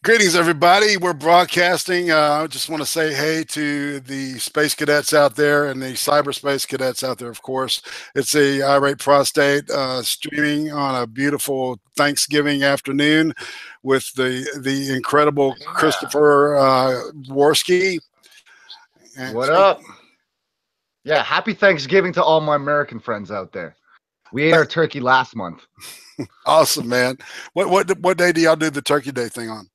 Greetings, everybody. We're broadcasting. I just want to say hey to the space cadets out there and the cyberspace cadets out there, of course. It's a Irate Prostate streaming on a beautiful Thanksgiving afternoon with the incredible Christopher Warski. What up? Yeah, happy Thanksgiving to all my American friends out there. We ate our turkey last month. Awesome, man. What day do y'all do the Turkey Day thing on?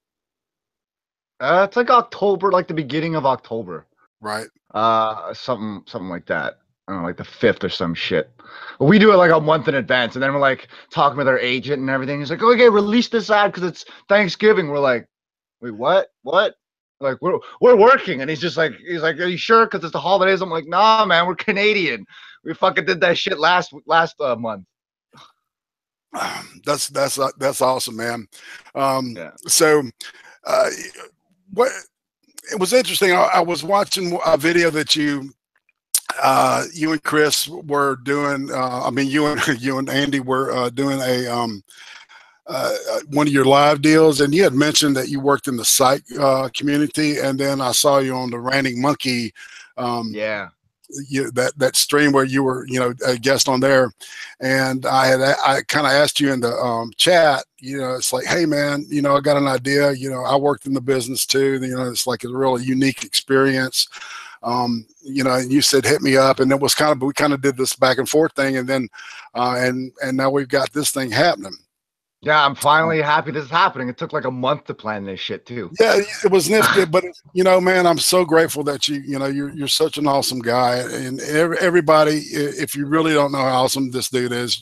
It's like October, like the beginning of October. Right. Something like that. I don't know, like the 5th or some shit. But we do it like a month in advance, and then we're like talking with our agent and everything. He's like, "Okay, release this ad because it's Thanksgiving." We're like, "Wait, what? What?" Like we're working, and he's like, "Are you sure? Because it's the holidays." I'm like, "Nah, man, we're Canadian. We fucking did that shit last month." That's awesome, man. Yeah. So. What it was interesting. I was watching a video that you and Chris were doing. I mean, you and Andy were doing a one of your live deals, and you had mentioned that you worked in the Psych community, and then I saw you on the Ranting Monkey. Yeah. That stream where you were, a guest on there, and I kind of asked you in the chat, it's like, hey man, I got an idea, I worked in the business too, it's like a really unique experience, and you said hit me up, and it was we kind of did this back and forth thing, and then and now we've got this thing happening. Yeah, I'm finally happy this is happening. It took like a month to plan this shit too. Yeah, it was nifty, but man, I'm so grateful that you're such an awesome guy, and everybody, if you really don't know how awesome this dude is,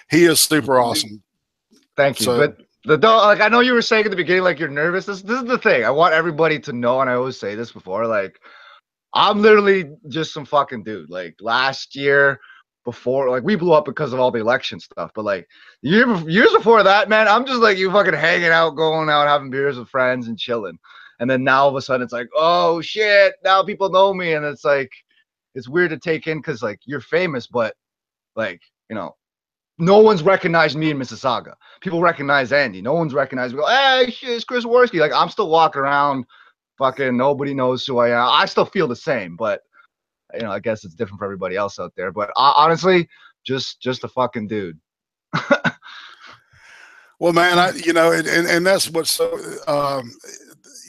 he is super awesome. Thank you. So, but like I know you were saying at the beginning, like you're nervous. This is the thing. I want everybody to know, and I always say this before, like I'm literally just some fucking dude. Like last year, before, like we blew up because of all the election stuff, but like years before that, man, I'm just like you fucking hanging out, going out, having beers with friends and chilling. And then now all of a sudden it's like, oh shit, now people know me. And it's like, it's weird to take in because like you're famous, but like, no one's recognized me in Mississauga. People recognize Andy. No one's recognized me. Hey, shit, it's Chris Warski. Like I'm still walking around, fucking nobody knows who I am. I still feel the same, but I guess it's different for everybody else out there, but honestly, just a fucking dude. Well, man, and that's what's so,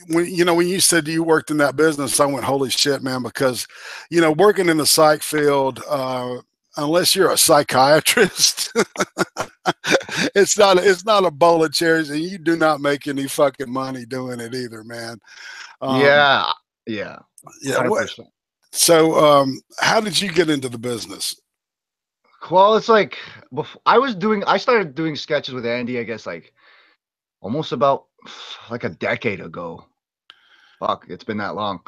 when you said you worked in that business, I went, holy shit, man, because, working in the psych field, unless you're a psychiatrist, it's not a bowl of cherries, and you do not make any fucking money doing it either, man. Yeah. 100%. So, how did you get into the business? Well, it's like I started doing sketches with Andy, I guess, like almost about like a decade ago. Fuck, it's been that long.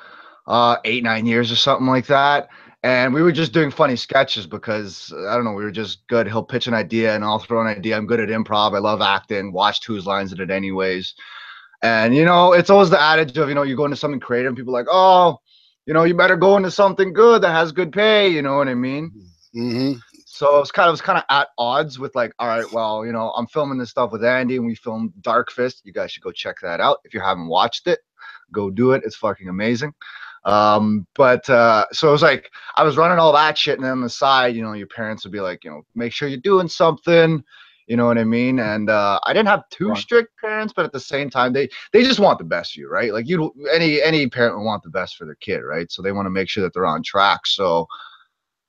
8-9 years or something like that. And we were just doing funny sketches because I don't know, we were just good. He'll pitch an idea and I'll throw an idea. I'm good at improv. I love acting. Watched Whose Lines Is It anyways. And it's always the adage of you go into something creative and people are like, oh, you better go into something good that has good pay. You know what I mean? Mm-hmm. So it was kind of at odds with like, all right, well, I'm filming this stuff with Andy, and we filmed Dark Fist. You guys should go check that out. If you haven't watched it, go do it. It's fucking amazing. So it was like I was running all that shit, and then on the side, your parents would be like, make sure you're doing something. You know what I mean? And I didn't have too strict parents, but at the same time, they just want the best for you, right? Like any parent would want the best for their kid, right? So they want to make sure that they're on track. So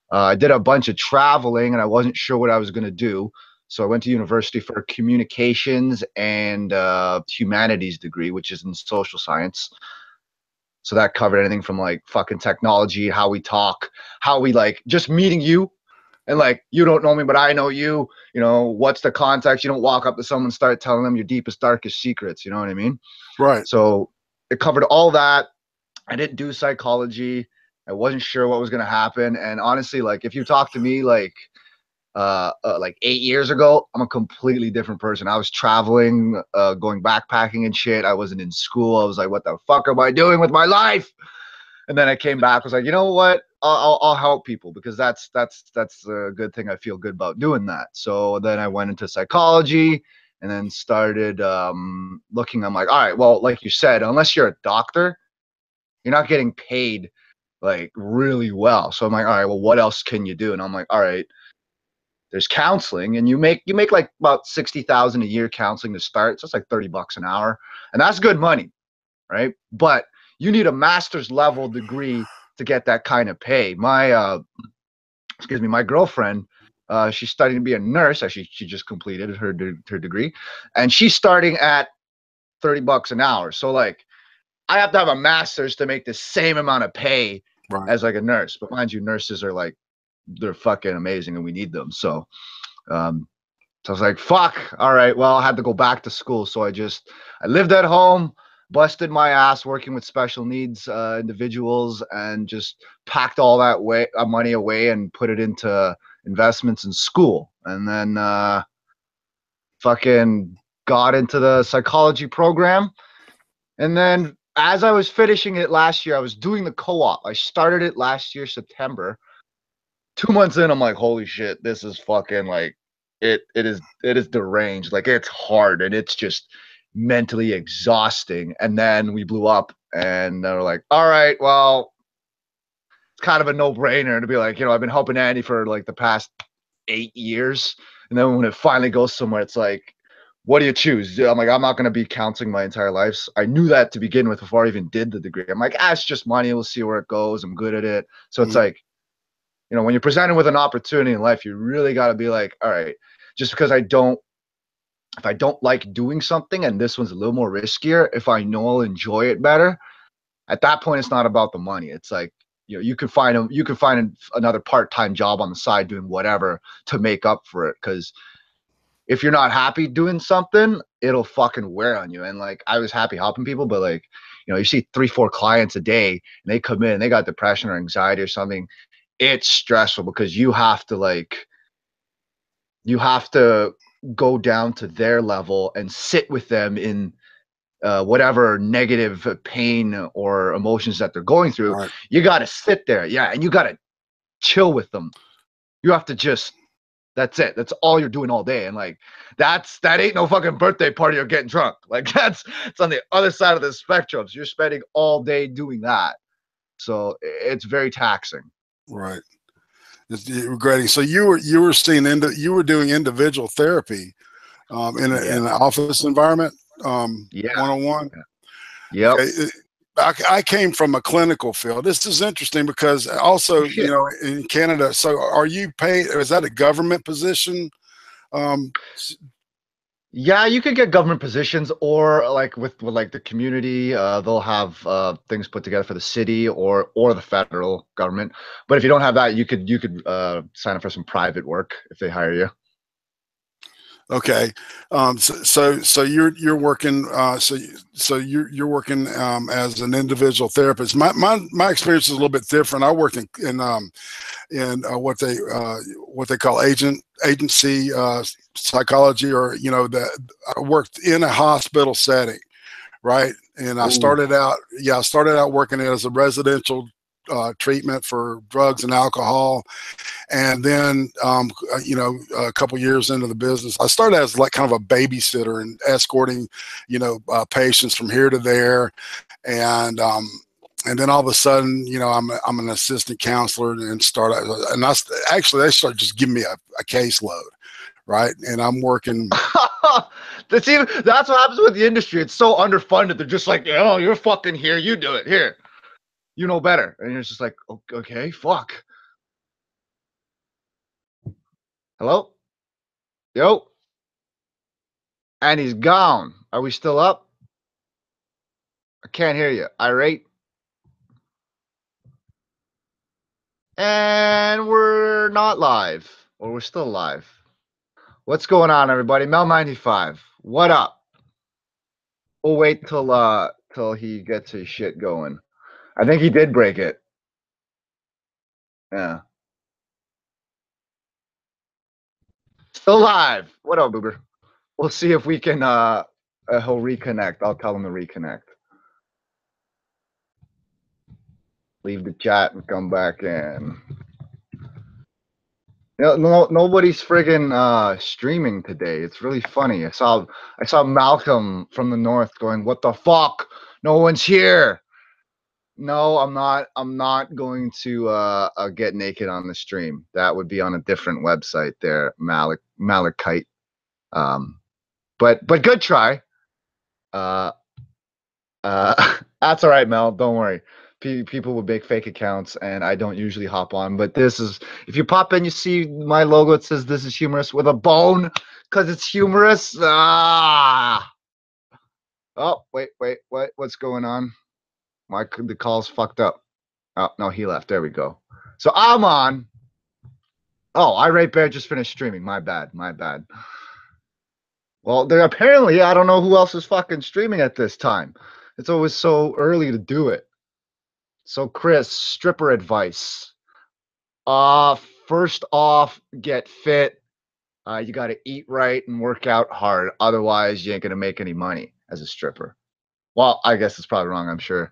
I did a bunch of traveling, and I wasn't sure what I was going to do. So I went to university for a communications and humanities degree, which is in social science. So that covered anything from like fucking technology, how we talk, how we like just meeting you. And like, you don't know me, but I know you, what's the context? You don't walk up to someone and start telling them your deepest, darkest secrets. You know what I mean? Right. So it covered all that. I didn't do psychology. I wasn't sure what was going to happen. And honestly, like if you talk to me like 8 years ago, I'm a completely different person. I was traveling, going backpacking and shit. I wasn't in school. I was like, what the fuck am I doing with my life? And then I came back, was like, you know what? I'll help people because that's a good thing. I feel good about doing that. So then I went into psychology, and then started looking. I'm like, all right, well, like you said, unless you're a doctor, you're not getting paid like really well. So I'm like, all right, well, what else can you do? And I'm like, all right, there's counseling, and you make like about 60,000 a year counseling to start. So it's like $30 an hour, and that's good money, right? But you need a master's level degree to get that kind of pay. My excuse me, my girlfriend, she's studying to be a nurse. Actually, she just completed her degree, and she's starting at $30 an hour. So like, I have to have a master's to make the same amount of pay as like a nurse. But mind you, nurses are like, they're fucking amazing, and we need them. So, so I was like, fuck. All right, well, I had to go back to school. So I lived at home, busted my ass working with special needs individuals, and just packed all that money away and put it into investments in school. And then fucking got into the psychology program. And then as I was finishing it last year, I was doing the co-op. I started it last year, September. 2 months in, I'm like, holy shit, this is fucking like, it is deranged. Like, it's hard, and it's just mentally exhausting. And then we blew up, and they were like, all right, well, it's kind of a no-brainer to be like, I've been helping Andy for like the past 8 years. And then when it finally goes somewhere, it's like, what do you choose? I'm like, I'm not going to be counseling my entire life. So I knew that to begin with before I even did the degree. I'm like, it's just money. We'll see where it goes. I'm good at it. So it's like, when you're presented with an opportunity in life, you really got to be like, all right, just because if I don't like doing something and this one's a little more riskier, if I know I'll enjoy it better, at that point, it's not about the money. It's like, you could find another part-time job on the side doing whatever to make up for it. Because if you're not happy doing something, it'll fucking wear on you. And like, I was happy helping people, but like, you see 3-4 clients a day, and they come in and they got depression or anxiety or something. It's stressful because you have to go down to their level and sit with them in whatever negative pain or emotions that they're going through. Right. You got to sit there. Yeah. And you got to chill with them. You have to that's it. That's all you're doing all day. And like, that ain't no fucking birthday party or getting drunk. Like, it's on the other side of the spectrum. So you're spending all day doing that. So it's very taxing. Right. It's regretting. So you were doing individual therapy in an office environment, one-on-one. Yeah. Okay. I came from a clinical field. This is interesting because also, in Canada. So are you paid? Is that a government position? Yeah, you could get government positions, or like with like the community, they'll have things put together for the city or the federal government. But if you don't have that, you could sign up for some private work if they hire you. Okay, so you're working you're working as an individual therapist. My experience is a little bit different. I worked in what they call agency psychology, or I worked in a hospital setting, right? And I started out working as a residential treatment for drugs and alcohol. And then, a couple years into the business, I started as like kind of a babysitter and escorting, patients from here to there. And then all of a sudden, I'm an assistant counselor and they start just giving me a caseload. Right. And I'm working. That's what happens with the industry. It's so underfunded. They're just like, you're fucking here. You do it here. You know better. And you're just like, okay, fuck. Hello? Yo? And he's gone. Are we still up? I can't hear you. Irate? And we're not live. Or we're still live. What's going on, everybody? Mel95. What up? We'll wait till he gets his shit going. I think he did break it. Yeah. Still live. What up, Boober? We'll see if we can he'll reconnect. I'll tell him to reconnect. Leave the chat and come back in. No, nobody's friggin' streaming today. It's really funny. I saw Malcolm from the north going, "What the fuck? No one's here." No, I'm not. I'm not going to get naked on the stream. That would be on a different website there, Malachite. But good try. Uh, that's all right, Mel. Don't worry. People would make fake accounts, and I don't usually hop on. But this is, if you pop in, you see my logo. It says "This is humorous" with a bone, because it's humorous. Ah. Oh, wait. What's going on? The call's fucked up. Oh no, he left. There we go. So I'm on. Oh, Irate Bear just finished streaming. My bad. Well, there apparently, I don't know who else is fucking streaming at this time. It's always so early to do it. So Chris, stripper advice. First off, get fit. You got to eat right and work out hard. Otherwise, you ain't gonna make any money as a stripper. Well, I guess it's probably wrong. I'm sure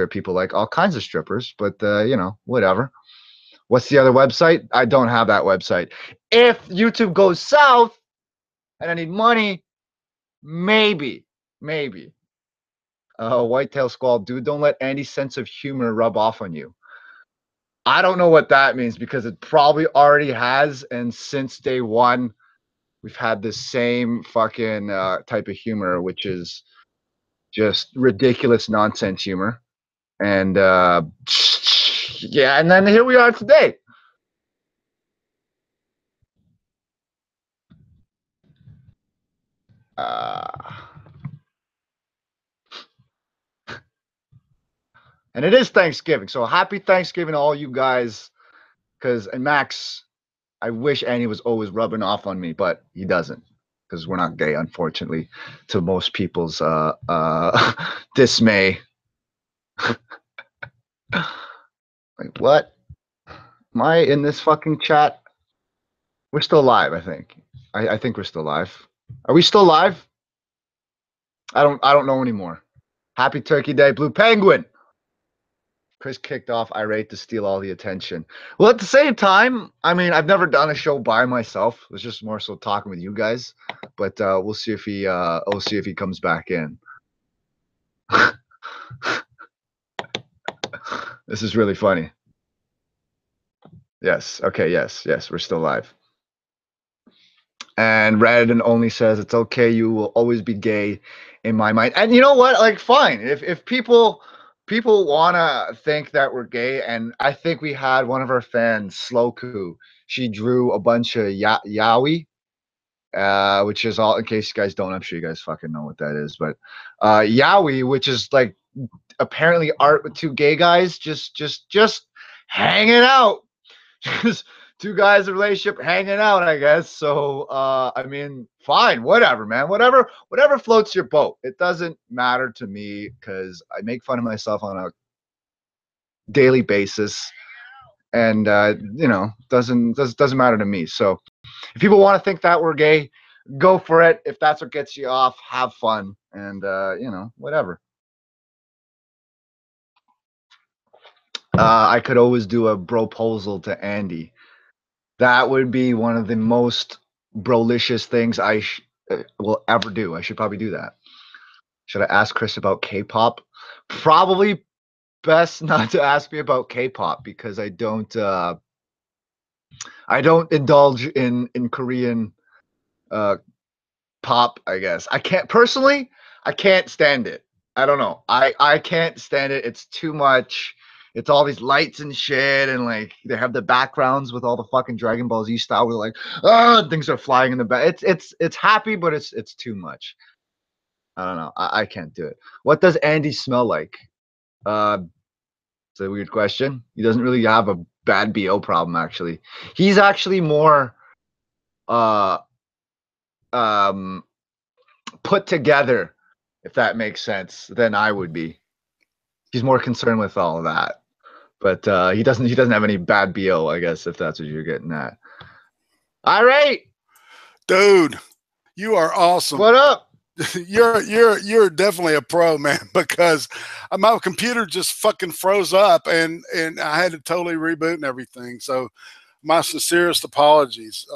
people like all kinds of strippers, but you know, whatever. What's the other website? I don't have that website. If YouTube goes south and I need money, maybe. Whitetail Squall, dude, don't let Andy's sense of humor rub off on you. I don't know what that means, because it probably already has, and since day one, we've had the same fucking type of humor, which is just ridiculous nonsense humor. And yeah, and then here we are today. And it is Thanksgiving, so happy Thanksgiving to all you guys. And Max, I wish Andy was always rubbing off on me, but he doesn't, because we're not gay, unfortunately, to most people's dismay. Like, what? Am I in this fucking chat? We're still live, I think. I think we're still live. Are we still live? I don't know anymore. Happy Turkey Day, Blue Penguin. Chris kicked off Irate to steal all the attention. Well, at the same time, I mean, I've never done a show by myself. It was just more so talking with you guys. But we'll see if he comes back in. This is really funny. Yes. Okay. Yes. We're still live. And Radden only says it's okay. You will always be gay in my mind. And you know what? Like, fine. If people wanna think that we're gay, and I think we had one of our fans, Sloku. She drew a bunch of yaoi, which is all. In case you guys don't, I'm sure you guys fucking know what that is. But yaoi, which is like apparently art with two gay guys just hanging out. Just two guys in a relationship hanging out, I guess. So I mean, fine, whatever, man. Whatever floats your boat. It doesn't matter to me, because I make fun of myself on a daily basis, and you know, doesn't matter to me. So if people want to think that we're gay, go for it. If that's what gets you off, have fun, and you know, whatever. I could always do a broposal to Andy. That would be one of the most brolicious things I will ever do. I should probably do that. Should I ask Chris about K-pop? Probably best not to ask me about K-pop, because I don't indulge in Korean pop, I guess. I can't stand it. I don't know. I can't stand it. It's too much. It's all these lights and shit, and like they have the backgrounds with all the fucking Dragon Ball Z style where like things are flying in the back. It's happy, but it's too much. I don't know. I can't do it. What does Andy smell like? It's a weird question. He doesn't really have a bad BO problem, actually. He's actually more put together, if that makes sense, than I would be. He's more concerned with all of that. But he doesn't have any bad BO, I guess, if that's what you're getting at. All right. Dude, you are awesome. What up? You're definitely a pro, man, because my computer just fucking froze up, and I had to totally reboot and everything. So my sincerest apologies.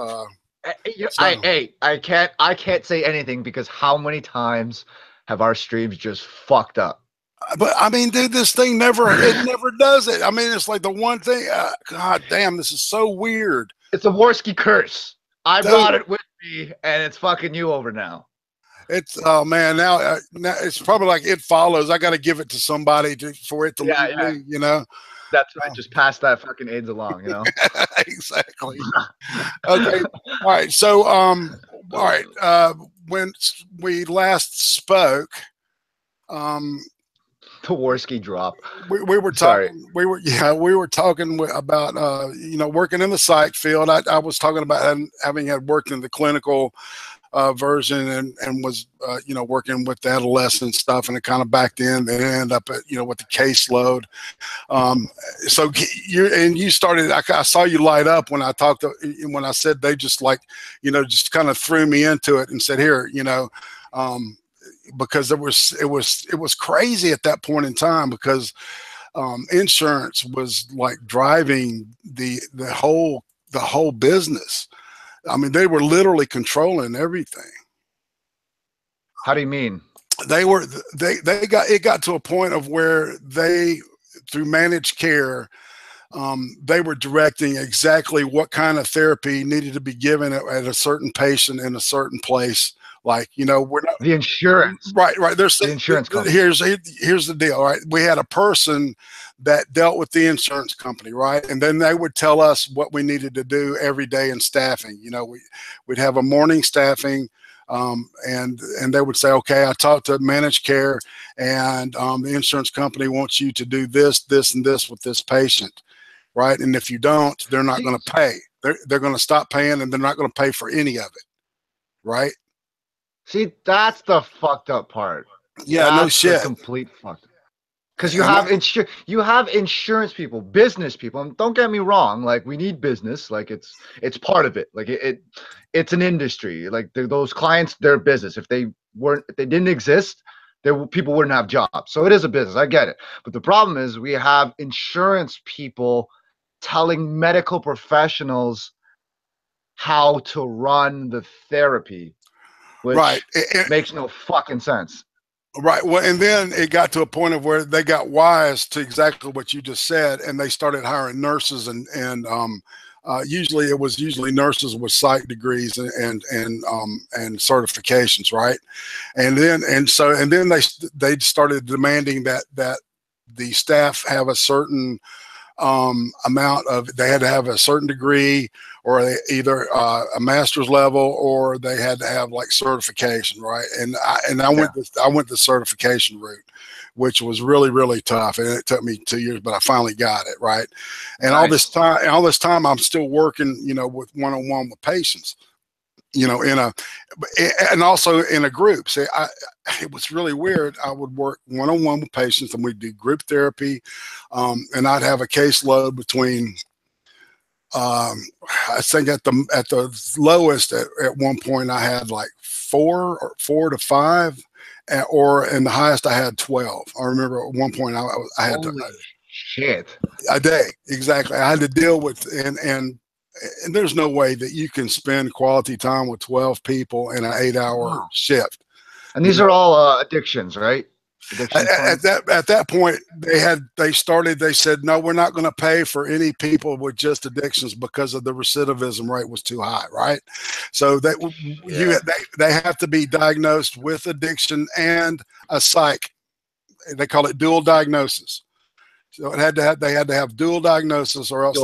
I can't say anything because how many times have our streams just fucked up? But I mean, dude, this thing never does it. I mean, it's like the one thing. God damn, this is so weird. It's a Warski curse. I brought it with me, and it's fucking you over now. It's oh man, now it's probably like It Follows. I got to give it to somebody for it to leave me, you know. That's right. Just pass that fucking AIDS along, you know. Exactly. Okay. All right. So all right. When we last spoke, the Warski drop. We were talking. We were talking about you know, working in the psych field. I was talking about having had worked in the clinical version and was you know, working with the adolescent stuff, and it kind of backed in and ended up at, you know, with the caseload. So you started. I saw you light up when I said they just, like, you know, just kind of threw me into it and said, here, you know, because it was crazy at that point in time, because insurance was like driving the whole business. I mean, they were literally controlling everything. How do you mean? They got to a point of where they, through managed care, they were directing exactly what kind of therapy needed to be given at a certain patient in a certain place. Like, you know, we're not the insurance, right. There's the insurance company. Here's the deal. Right, we had a person that dealt with the insurance company, right, and then they would tell us what we needed to do every day in staffing. You know, we'd have a morning staffing, and they would say, okay, I talked to managed care, and the insurance company wants you to do this, this, and this with this patient, right? And if you don't, they're not going to pay. They're going to stop paying, and they're not going to pay for any of it, right? See, that's the fucked up part. Yeah, that's no shit. Complete fucked. Because you have insurance people, business people. And don't get me wrong, like, we need business. Like, it's part of it. Like, it's an industry. Like, those clients, their business. If they didn't exist, people wouldn't have jobs. So it is a business. I get it. But the problem is we have insurance people telling medical professionals how to run the therapy. Which makes no fucking sense. Right. Well, and then it got to a point of where they got wise to exactly what you just said, and they started hiring nurses, and usually it was nurses with psych degrees and certifications, right? And then they started demanding that the staff have a certain amount of, they had to have a certain degree, or either a master's level, or they had to have like certification, right? And I went the certification route, which was really, really tough, and it took me 2 years, but I finally got it, right? And all this time I'm still working, you know, with one-on-one with patients, you know, and also in a group. See, it was really weird. I would work one-on-one with patients, and we'd do group therapy, and I'd have a caseload between, I think at the lowest at one point I had like 4 to 5, or in the highest I had 12. I remember at one point I had shit a day. Exactly. I had to deal with, and there's no way that you can spend quality time with 12 people in an 8-hour shift. And these are all addictions, right? At that point, they said, no, we're not going to pay for any people with just addictions, because of the recidivism rate was too high, right? So they have to be diagnosed with addiction and a psych. They call it dual diagnosis. So they had to have dual diagnosis, or else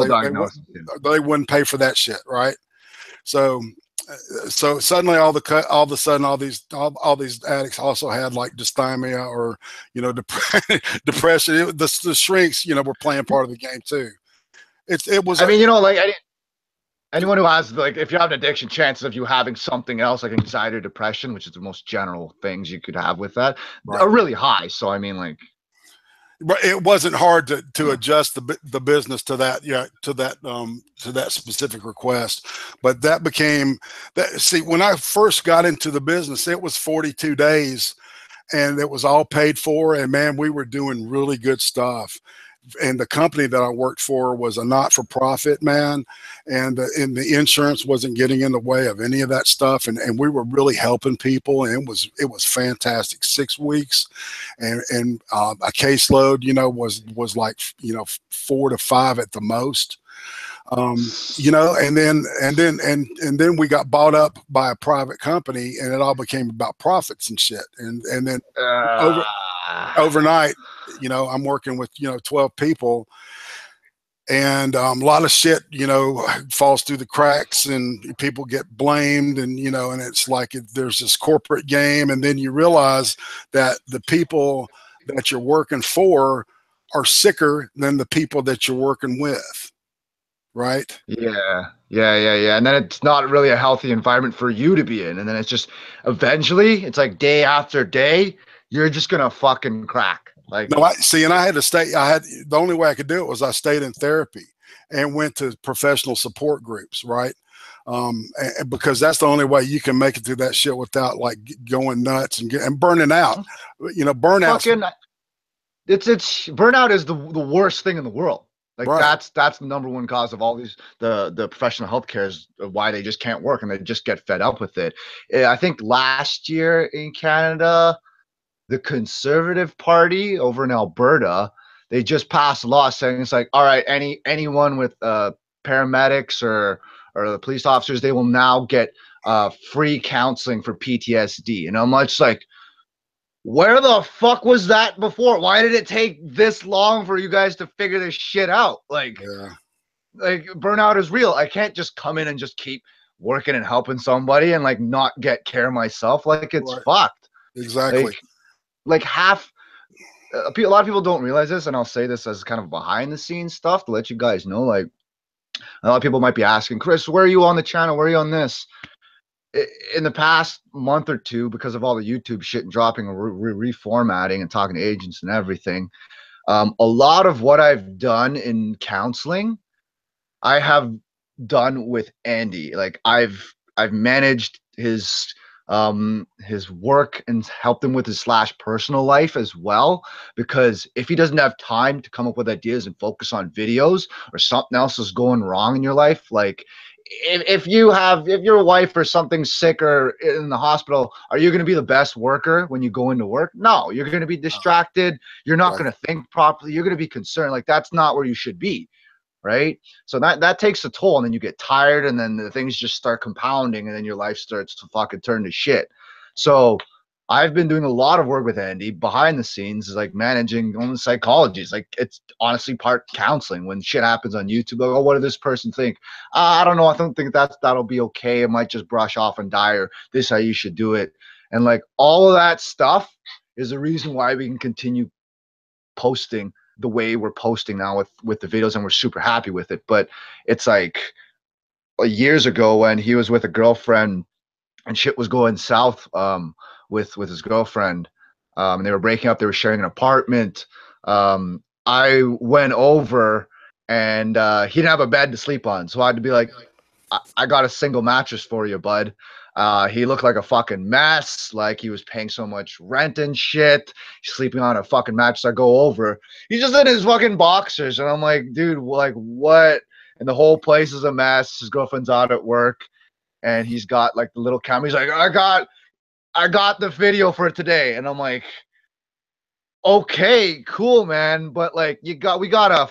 they wouldn't pay for that shit, right? So suddenly all of a sudden all these addicts also had like dysthymia, or, you know, depression. The shrinks, you know, were playing part of the game too. It was. I mean, you know, like anyone who has, like, if you have an addiction, chances of you having something else like anxiety or depression, which is the most general things you could have with that, are really high. So I mean, like, but it wasn't hard to adjust the business to that, to that specific request. But that became that. See, when I first got into the business, it was 42 days, and it was all paid for. And man, we were doing really good stuff. and the company that I worked for was a not-for-profit, man, and the insurance wasn't getting in the way of any of that stuff, and we were really helping people, and it was fantastic. 6 weeks, and a caseload, you know, was like, you know, 4 to 5 at the most. You know, and then we got bought up by a private company, and it all became about profits and shit. And then overnight, you know, I'm working with, you know, 12 people, and a lot of shit, you know, falls through the cracks, and people get blamed, and, you know, and it's like there's this corporate game, and then you realize that the people that you're working for are sicker than the people that you're working with. Right. Yeah. And then it's not really a healthy environment for you to be in. And then it's just eventually it's like day after day, you're just gonna fucking crack. Like, no, I see, and I had to stay. The only way I could do it was I stayed in therapy and went to professional support groups, right? And because that's the only way you can make it through that shit without like going nuts and burning out. You know, burnout. It's burnout is the worst thing in the world. Like, right. that's the number one cause of all these the professional healthcare is why they just can't work and they just get fed up with it. I think last year in Canada, the Conservative Party over in Alberta, they just passed a law saying it's like, all right, anyone with paramedics or the police officers, they will now get free counseling for PTSD. And I'm just like, where the fuck was that before? Why did it take this long for you guys to figure this shit out? Like, like burnout is real. I can't just come in and just keep working and helping somebody and like not get care myself. Like, it's fucked. Exactly. Like half, a lot of people don't realize this, and I'll say this as kind of behind the scenes stuff to let you guys know. Like, a lot of people might be asking, Chris, where are you on the channel? Where are you on this? In the past month or two, because of all the YouTube shit and dropping and reformatting and talking to agents and everything, a lot of what I've done in counseling, I have done with Andy. Like, I've managed his work and helped him with his personal life as well, because if he doesn't have time to come up with ideas and focus on videos, or something else is going wrong in your life, like if your wife or something's sick or in the hospital, are you going to be the best worker when you go into work? No, you're going to be distracted. You're not going to think properly. You're going to be concerned. Like, that's not where you should be. Right. So that takes a toll, and then you get tired, and then the things just start compounding, and then your life starts to fucking turn to shit. So I've been doing a lot of work with Andy behind the scenes, is like managing on the psychology. It's like, it's honestly part counseling. When shit happens on YouTube, like, oh, what did this person think? I don't know. I don't think that'll be okay. It might just brush off and die, or this how you should do it. And like, all of that stuff is the reason why we can continue posting the way we're posting now with the videos, and we're super happy with it. But it's like years ago when he was with a girlfriend and shit was going south with his girlfriend, and they were breaking up, they were sharing an apartment. I went over, and he didn't have a bed to sleep on, so I had to be like, I got a single mattress for you, bud. He looked like a fucking mess. Like, he was paying so much rent and shit. He's sleeping on a fucking mattress. I go over, he's just in his fucking boxers, and I'm like, dude, like, what? And the whole place is a mess. His girlfriend's out at work, and he's got like the little camera. He's like, I got the video for today. And I'm like, okay, cool, man. But like, we gotta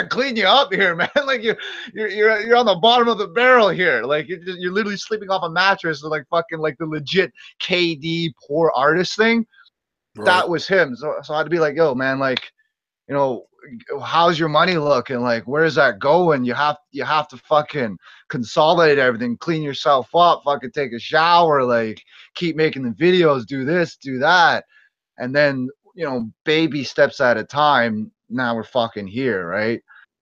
clean you up here, man. Like, you're on the bottom of the barrel here. Like, you're literally sleeping off a mattress, like fucking like the legit KD poor artist thing. Right. That was him. So I had to be like, yo, man, like, you know, how's your money looking? Like, where's that going? You have to fucking consolidate everything, clean yourself up, fucking take a shower, like, keep making the videos, do this, do that. And then, you know, baby steps at a time. Now we're fucking here, right?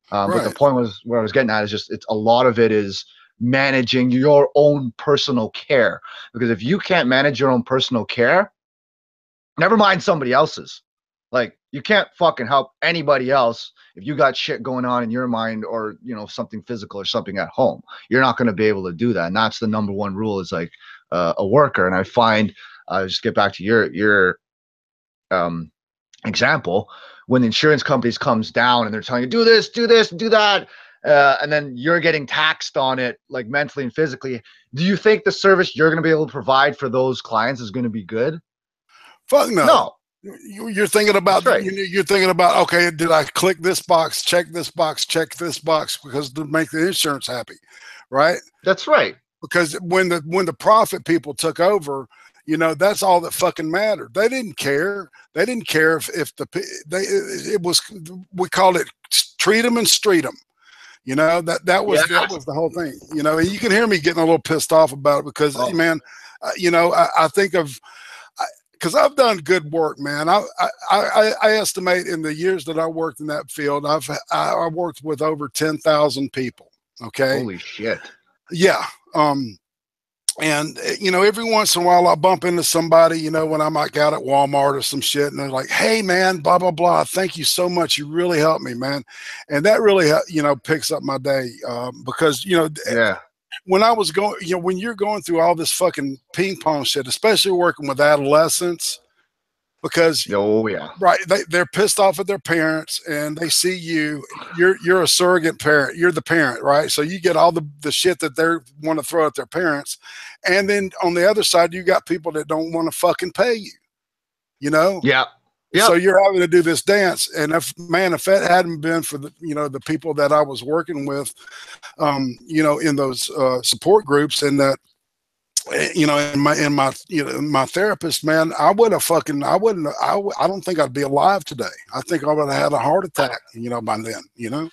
But the point was, where I was getting at is just, it's a lot of it is managing your own personal care. Because if you can't manage your own personal care, never mind somebody else's. Like, you can't fucking help anybody else if you got shit going on in your mind, or, you know, something physical or something at home. You're not going to be able to do that. And that's the number one rule, is like a worker. And I find, just get back to your Example, when the insurance companies comes down and they're telling you, do this, do that, and then you're getting taxed on it, like mentally and physically. Do you think the service you're going to be able to provide for those clients is going to be good? Fuck no. No. You're thinking about, right. You're thinking about, okay, did I click this box, check this box, check this box, because to make the insurance happy, right? That's right. Because when the profit people took over, that's all that fucking mattered. They didn't care. They didn't care if it was, we called it treat them and street them. That was the whole thing. And you can hear me getting a little pissed off about it because, man, I think of, because I've done good work, man. I estimate in the years that I worked in that field, I worked with over 10,000 people. Okay. Holy shit. Yeah. And every once in a while I bump into somebody, when I'm like out at Walmart or some shit, and they're like, hey man, blah, blah, blah. Thank you so much. You really helped me, man. And that really, picks up my day. Because, when I was going, when you're going through all this fucking ping pong shit, especially working with adolescents, because right, they're pissed off at their parents and they see you're a surrogate parent, you're the parent, right? So you get all the shit that they want to throw at their parents, and then on the other side you got people that don't want to fucking pay you, So you're having to do this dance, and if that hadn't been for the the people that I was working with, in those support groups, and that in my therapist, man, I don't think I'd be alive today. I think I would have had a heart attack, by then, Yeah,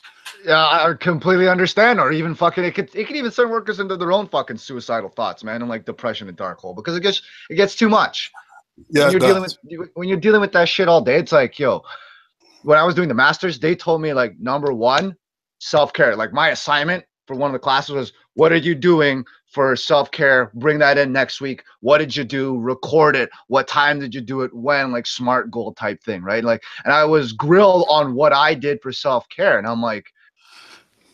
I completely understand. Or even fucking, it could even send workers into their own fucking suicidal thoughts, man, and like depression and dark hole, because it gets too much. Yeah, when you're dealing with that shit all day, it's like, when I was doing the masters, they told me, like, number one, self-care. Like, my assignment for one of the classes was, what are you doing for self-care? Bring that in next week. What did you do? Record it. What time did you do it? When? Like, SMART goal type thing, right? Like, and I was grilled on what I did for self-care, and I'm like,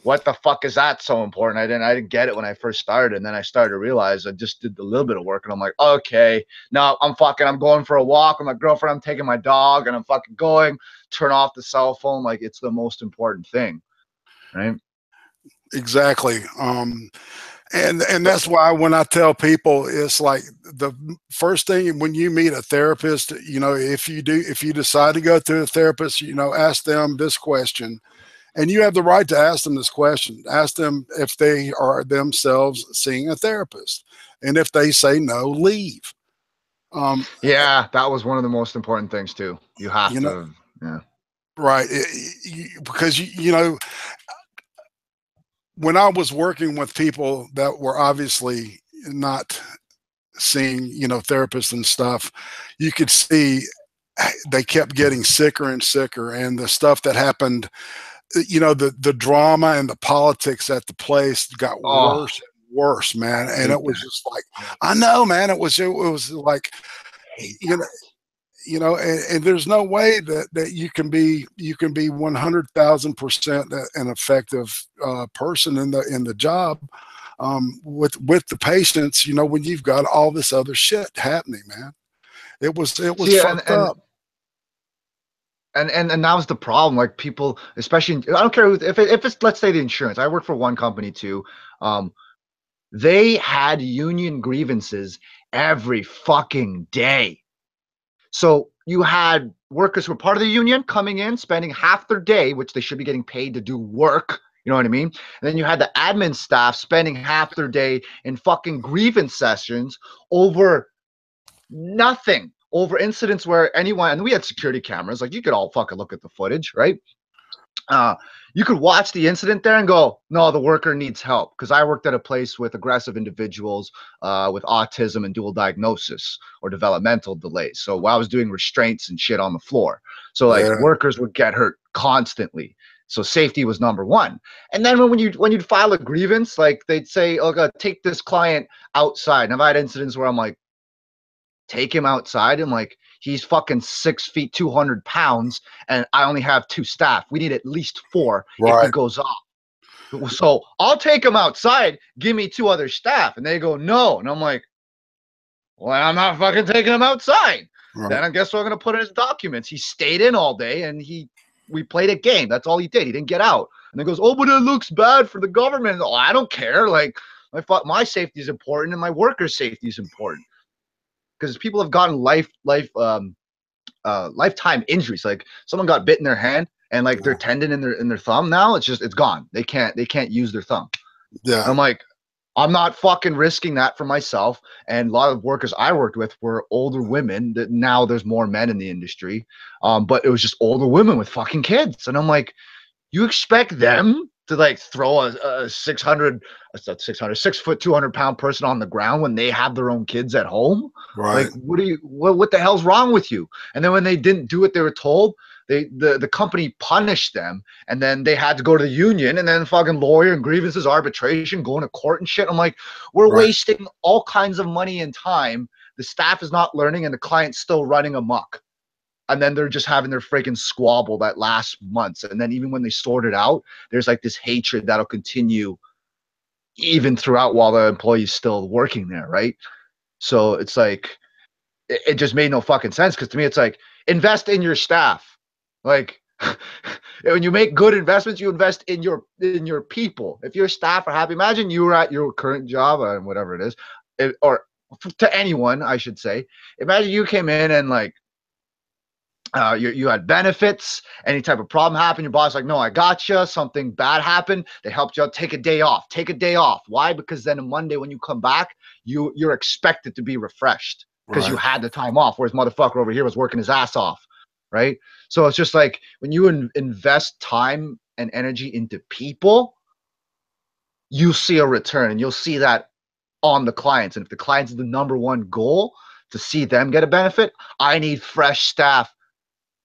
what the fuck is that so important? I didn't get it when I first started, and then I started to realize I just did a little bit of work, and I'm like, okay, now I'm going for a walk with my girlfriend, I'm taking my dog, and I'm fucking going, turn off the cell phone. Like, it's the most important thing, right? Exactly. And that's why when I tell people, it's like the first thing when you meet a therapist, if you decide to go to a therapist, ask them this question. And you have the right to ask them this question. Ask them if they are themselves seeing a therapist. And if they say no, leave. Yeah, that was one of the most important things too. You have to, yeah. Right. Because, when I was working with people that were obviously not seeing, therapists and stuff, you could see they kept getting sicker and sicker. And the stuff that happened, the drama and the politics at the place got worse and worse, man. And it was just like, I know, man, it was like, and there's no way that you can be 100,000% an effective person in the job with the patients, when you've got all this other shit happening, man. It was fucked up. And that was the problem. Like, people, especially, I don't care if it's, let's say, the insurance. I worked for one company too. They had union grievances every fucking day. So you had workers who were part of the union coming in, spending half their day, which they should be getting paid to do work. You know what I mean? And then you had the admin staff spending half their day in fucking grievance sessions over nothing. Over incidents where anyone, and we had security cameras, like, you could all fucking look at the footage, right? You could watch the incident there and go, no, the worker needs help. Because I worked at a place with aggressive individuals with autism and dual diagnosis or developmental delays. So while I was doing restraints and shit on the floor, so like workers would get hurt constantly. So safety was number one. And then when you'd file a grievance, like, they'd say, oh God, take this client outside. And I've had incidents where I'm like, take him outside. I'm like, he's fucking 6 feet, 200 pounds, and I only have 2 staff. We need at least 4 if he goes off. So I'll take him outside. Give me 2 other staff. And they go, no. And I'm like, well, I'm not fucking taking him outside. Right. Then I guess we're gonna put in his documents. He stayed in all day and we played a game. That's all he did. He didn't get out. And he goes, oh, but it looks bad for the government. Oh, I don't care. Like my safety is important and my workers' safety is important. Because people have gotten lifetime injuries. Like someone got bit in their hand and like their tendon in their thumb now, it's gone. They can't use their thumb. Yeah. I'm like, I'm not fucking risking that for myself. And a lot of workers I worked with were older women. That now there's more men in the industry, but it was just older women with fucking kids. And I'm like, you expect them to like throw a 6 foot 200-pound person on the ground when they have their own kids at home? Right. Like, what the hell's wrong with you? And then when they didn't do what they were told, the company punished them, and then they had to go to the union, and then fucking lawyer and grievances, arbitration, going to court and shit. I'm like, we're wasting all kinds of money and time. The staff is not learning, and the client's still running amok. And then they're just having their freaking squabble that lasts months. And then even when they sort it out, there's like this hatred that'll continue even throughout while the employee's still working there, right? So it's like, it just made no fucking sense. Because to me, it's like, invest in your staff. Like, when you make good investments, you invest in your people. If your staff are happy, imagine you were at your current job and whatever it is, or to anyone, I should say. Imagine you came in and like, you had benefits, any type of problem happened, your boss like, no, I got you. Something bad happened, they helped you out. Take a day off. Why? Because then on Monday when you come back, you're expected to be refreshed because you had the time off, whereas motherfucker over here was working his ass off, right? So it's just like when you invest time and energy into people, you see a return, and you'll see that on the clients. And if the clients is the number one goal to see them get a benefit, I need fresh staff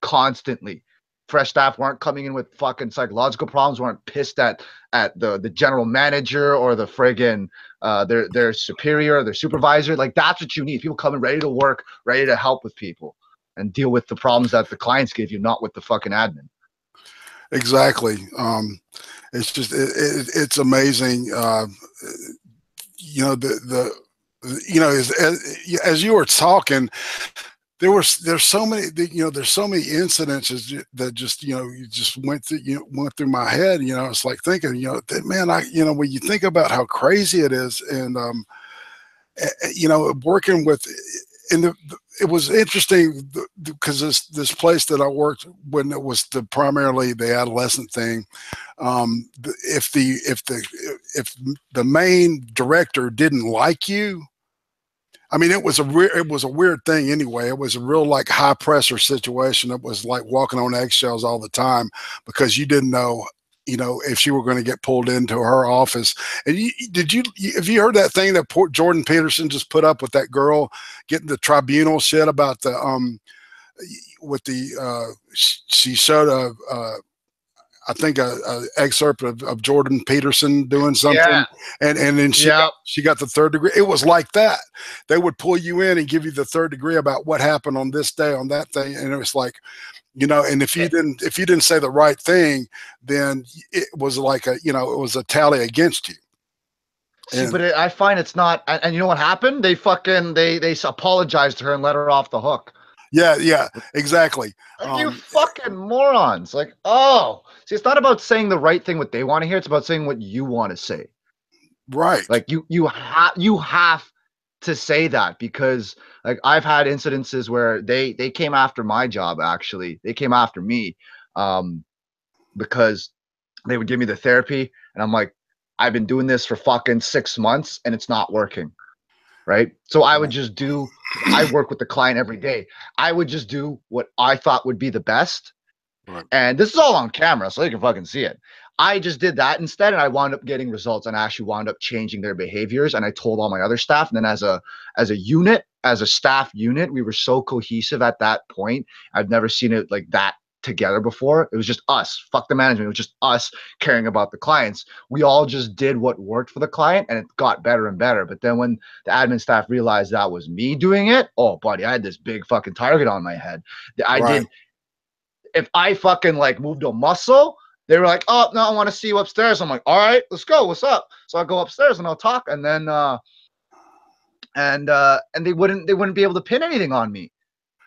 constantly. Fresh staff weren't coming in with fucking psychological problems, weren't pissed at the general manager or the friggin' their superior or their supervisor. Like, that's what you need. People coming ready to work, ready to help with people and deal with the problems that the clients give you, not with the fucking admin. Exactly. It's just it's amazing. You know, as you were talking, there's so many incidences that just you just went through my head. It's like thinking, that, man, when you think about how crazy it is, and working with, and it was interesting because this place that I worked when it was primarily the adolescent thing. If the main director didn't like you, I mean, it was a weird thing anyway. It was a real like high pressure situation. It was like walking on eggshells all the time because you didn't know, if you were going to get pulled into her office. And have you heard that thing that Jordan Peterson just put up with that girl getting the tribunal shit about she showed I think a excerpt of Jordan Peterson doing something, and then she got the 3rd degree. It was like that. They would pull you in and give you the 3rd degree about what happened on this day, on that day, and it was like, and if you didn't say the right thing, then it was like it was a tally against you. See, but I find it's not. And you know what happened? They apologized to her and let her off the hook. Yeah, exactly. Like, you fucking morons. Like, oh, see, it's not about saying the right thing, what they want to hear. It's about saying what you want to say. Right. Like, you have to say that, because like I've had incidences where they came after my job. Actually, they came after me because they would give me the therapy, and I'm like, I've been doing this for fucking 6 months and it's not working. Right. So I would just I work with the client every day. I would just do what I thought would be the best. Right. And this is all on camera, so they can fucking see it. I just did that instead, and I wound up getting results, and I actually wound up changing their behaviors. And I told all my other staff. And then as a unit, as a staff unit, we were so cohesive at that point. I've never seen it like that together before. It was just us. Fuck the management. It was just us caring about the clients. We all just did what worked for the client, and it got better and better. But then when the admin staff realized that was me doing it, oh buddy, I had this big fucking target on my head. If I fucking like moved a muscle, they were like, oh no, I want to see you upstairs. I'm like, all right, let's go. What's up? So I'll go upstairs and I'll talk, and then and they wouldn't be able to pin anything on me.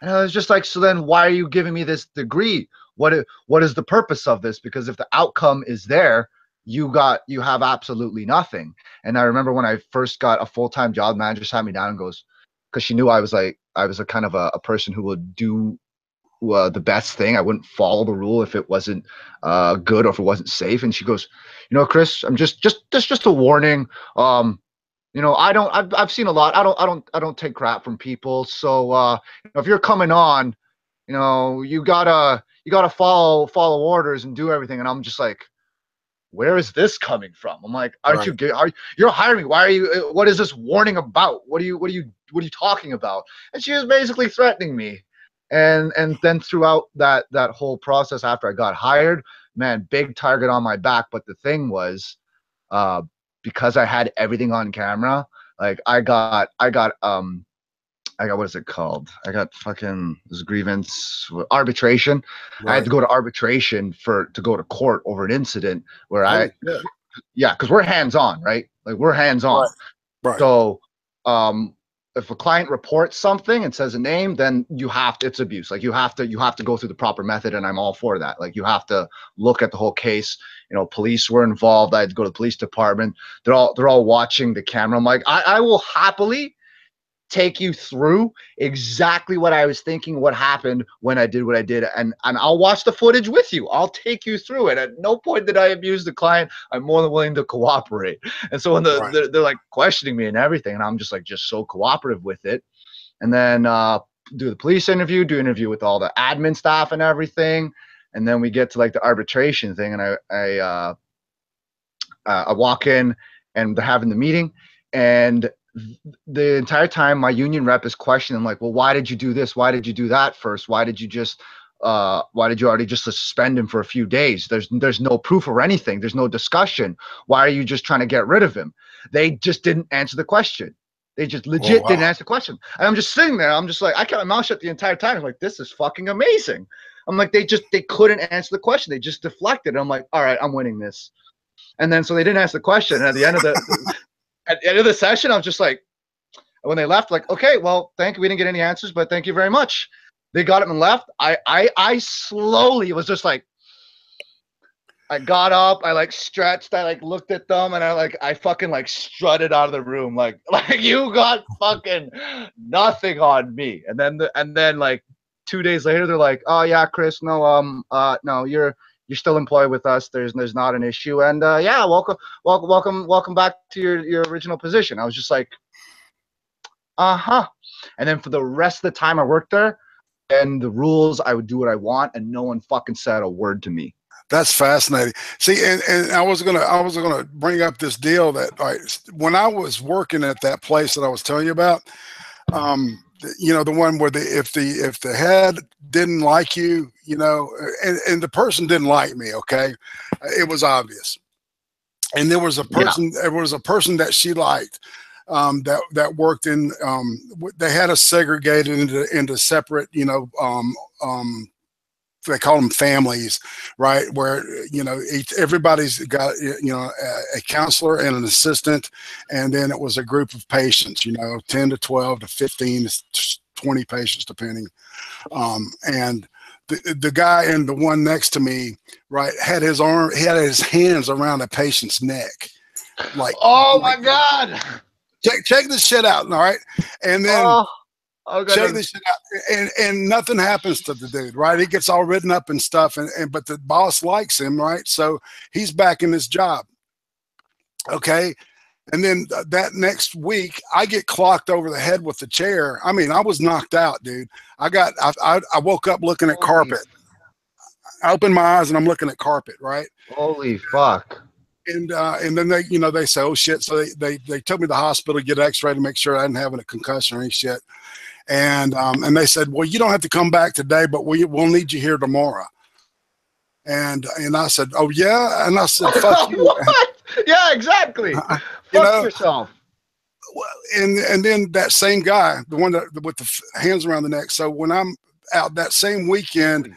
And I was just like, so then why are you giving me this degree? What is the purpose of this? Because if the outcome is there, you have absolutely nothing. And I remember when I first got a full-time job, manager sat me down and goes, because she knew I was a kind of a person who would do the best thing. I wouldn't follow the rule if it wasn't good or if it wasn't safe. And she goes, you know, Chris, I'm just a warning. You know, I've seen a lot. I don't take crap from people. So you know, if you're coming on, you know, you gotta follow orders and do everything. And I'm just like, where is this coming from? I'm like, you're hiring me? Why are you? What is this warning about? What are you talking about? And she was basically threatening me. And then throughout that whole process after I got hired, man, big target on my back. But the thing was, because I had everything on camera, like I got what is it called? I got fucking this grievance arbitration. Right. I had to go to arbitration to go to court over an incident where because we're hands on, right? Like we're hands on. Right. So if a client reports something and says a name, then it's abuse. Like you have to go through the proper method, and I'm all for that. Like you have to look at the whole case. You know, police were involved. I had to go to the police department. They're all watching the camera. I'm like, I will happily take you through exactly what I was thinking, what happened when I did what I did, and I'll watch the footage with you. I'll take you through it. At no point did I abuse the client. I'm more than willing to cooperate. And so when they're like questioning me and everything, and I'm just so cooperative with it. And then do the police interview, do interview with all the admin staff and everything, and then we get to like the arbitration thing, and I walk in and they're having the meeting, and the entire time my union rep is questioning, like, well, why did you do this? Why did you do that first? Why did you already just suspend him for a few days? There's no proof or anything. There's no discussion. Why are you just trying to get rid of him? They just didn't answer the question. They just legit didn't answer the question. And I'm just sitting there. I'm just like, I kept my mouth shut the entire time. I'm like, this is fucking amazing. I'm like, they couldn't answer the question. They just deflected. And I'm like, all right, I'm winning this. And then so they didn't answer the question. And at the end of the session, I was just like, when they left, like, okay, well, thank you. We didn't get any answers, but thank you very much. They got up and left. I slowly was just like, I got up, I like stretched, I like looked at them, and I fucking like strutted out of the room, like you got fucking nothing on me. And then like 2 days later, they're like, oh yeah, Chris, no, no, you're still employed with us. There's not an issue, and yeah, welcome back to your original position. I was just like, and then for the rest of the time I worked there, and the rules, I would do what I want, and no one fucking said a word to me. That's fascinating. See, and I was gonna bring up this deal that when I was working at that place that I was telling you about, you know, the one where if the head didn't like you, you know, and the person didn't like me, okay, it was obvious. And there was a person, that she liked, that worked in, they had us segregated into separate, you know, they call them families, right? Where, you know, everybody's got, you know, a counselor and an assistant, and then it was a group of patients, you know, 10 to 12 to 15 to 20 patients, depending. And the guy and the one next to me, right, had his hands around a patient's neck, like, oh my God, check this shit out, all right, and then. Check this shit out, and nothing happens to the dude, right? He gets all written up and stuff, but the boss likes him, right? So he's back in his job, okay? And then that next week, I get clocked over the head with the chair. I mean, I was knocked out, dude. I woke up looking at carpet. I opened my eyes and I'm looking at carpet, right? Holy fuck. And then they, you know, they say, oh shit. So they took me to the hospital to get x-ray to make sure I didn't have a concussion or any shit. And they said, well, you don't have to come back today, but we'll need you here tomorrow. And I said, oh yeah. And I said, fuck you. What? Yeah, exactly. Fuck yourself. And then that same guy, the one with the hands around the neck. So when I'm out that same weekend,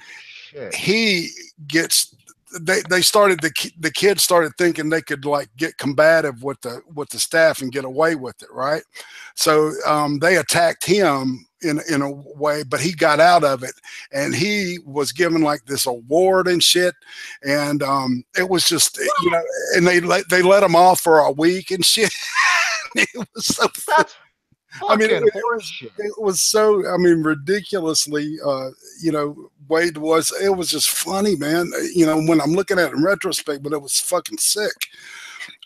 he gets, the kids started thinking they could like get combative with the staff and get away with it, right? So they attacked him in a way, but he got out of it, and he was given like this award and shit. And it was just, you know, and they let him off for a week and shit. It was so That's I mean, horseshit. it was so, I mean, ridiculously, you know, Wade was, it was just funny, man. You know, when I'm looking at it in retrospect, but it was fucking sick.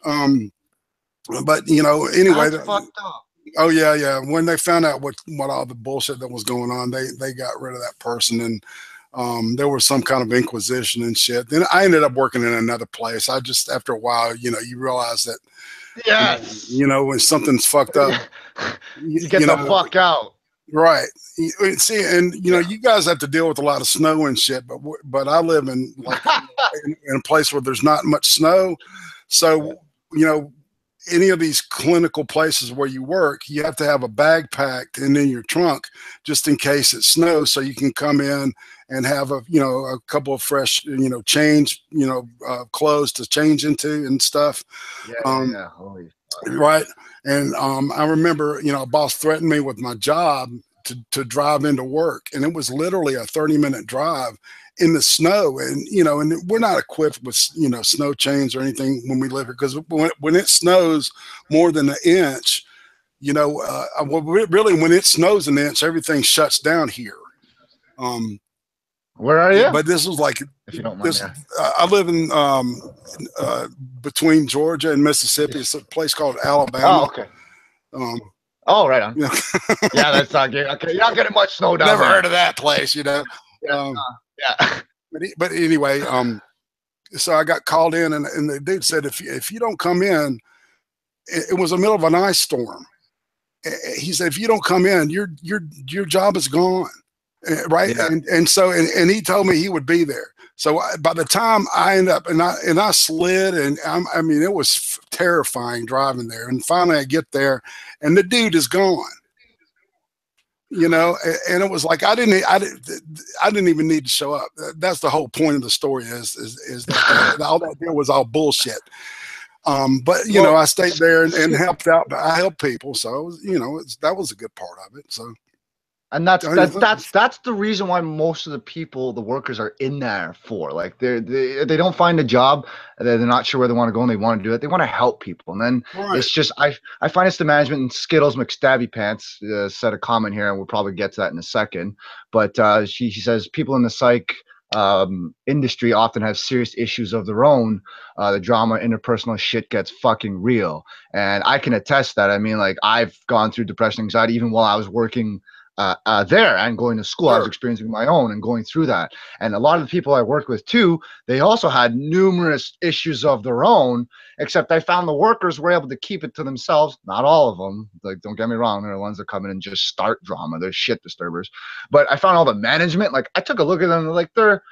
But you know, anyway, That's fucked up. oh yeah, yeah. When they found out what all the bullshit that was going on, they got rid of that person, and there was some kind of inquisition and shit. Then I ended up working in another place. I just, after a while, you know, you realize that, Yes. you know, when something's fucked up, You get the fuck out. right. See, and you know, you guys have to deal with a lot of snow and shit, but I live in like in a place where there's not much snow, so you know, any of these clinical places where you work, you have to have a bag packed and in your trunk just in case it snows, so you can come in and have a, you know, a couple of fresh, you know, change, you know, clothes to change into and stuff. Yeah. Holy fuck. Right. And I remember, you know, a boss threatened me with my job to drive into work, and it was literally a 30-minute drive in the snow. And you know, and we're not equipped with, you know, snow chains or anything when we live here, because when it snows more than an inch, you know, well, really when it snows an inch, everything shuts down here. Where are you? But this was like, If you don't mind this, me asking. I live in between Georgia and Mississippi. It's a place called Alabama. Oh, okay. Um, Oh, right on. you know, Yeah, that's not good. Okay, you're not getting much snow down never there. heard of that place, you know. Yeah. Yeah. But anyway, so I got called in, and the dude said, if you don't come in, it was the middle of an ice storm. He said, if you don't come in, your job is gone, right? Yeah. And so he told me he would be there. So by the time I end up, and I slid, and I mean, it was terrifying driving there. And finally I get there, and the dude is gone. You know, and it was like I didn't even need to show up. That's the whole point of the story is that all that did was all bullshit. But you know, I stayed there and helped out. I helped people, so you know, that was a good part of it. So, and that's the reason why most of the people, the workers, are in there for. Like they don't find a job, they're not sure where they want to go, and they want to do it. They want to help people, and then it's just I find it's the management. And Skittles McStabby Pants said a comment here, and we'll probably get to that in a second. But she says people in the psych industry often have serious issues of their own. The drama, interpersonal shit gets fucking real, and I can attest that. I mean, like, I've gone through depression, anxiety, even while I was working there and going to school. I was experiencing my own and going through that. And a lot of the people I worked with too, they also had numerous issues of their own, except I found the workers were able to keep it to themselves. Not all of them. Like, don't get me wrong. There are ones that come in and just start drama. They're shit disturbers. But I found all the management, like, I took a look at them, like, they're,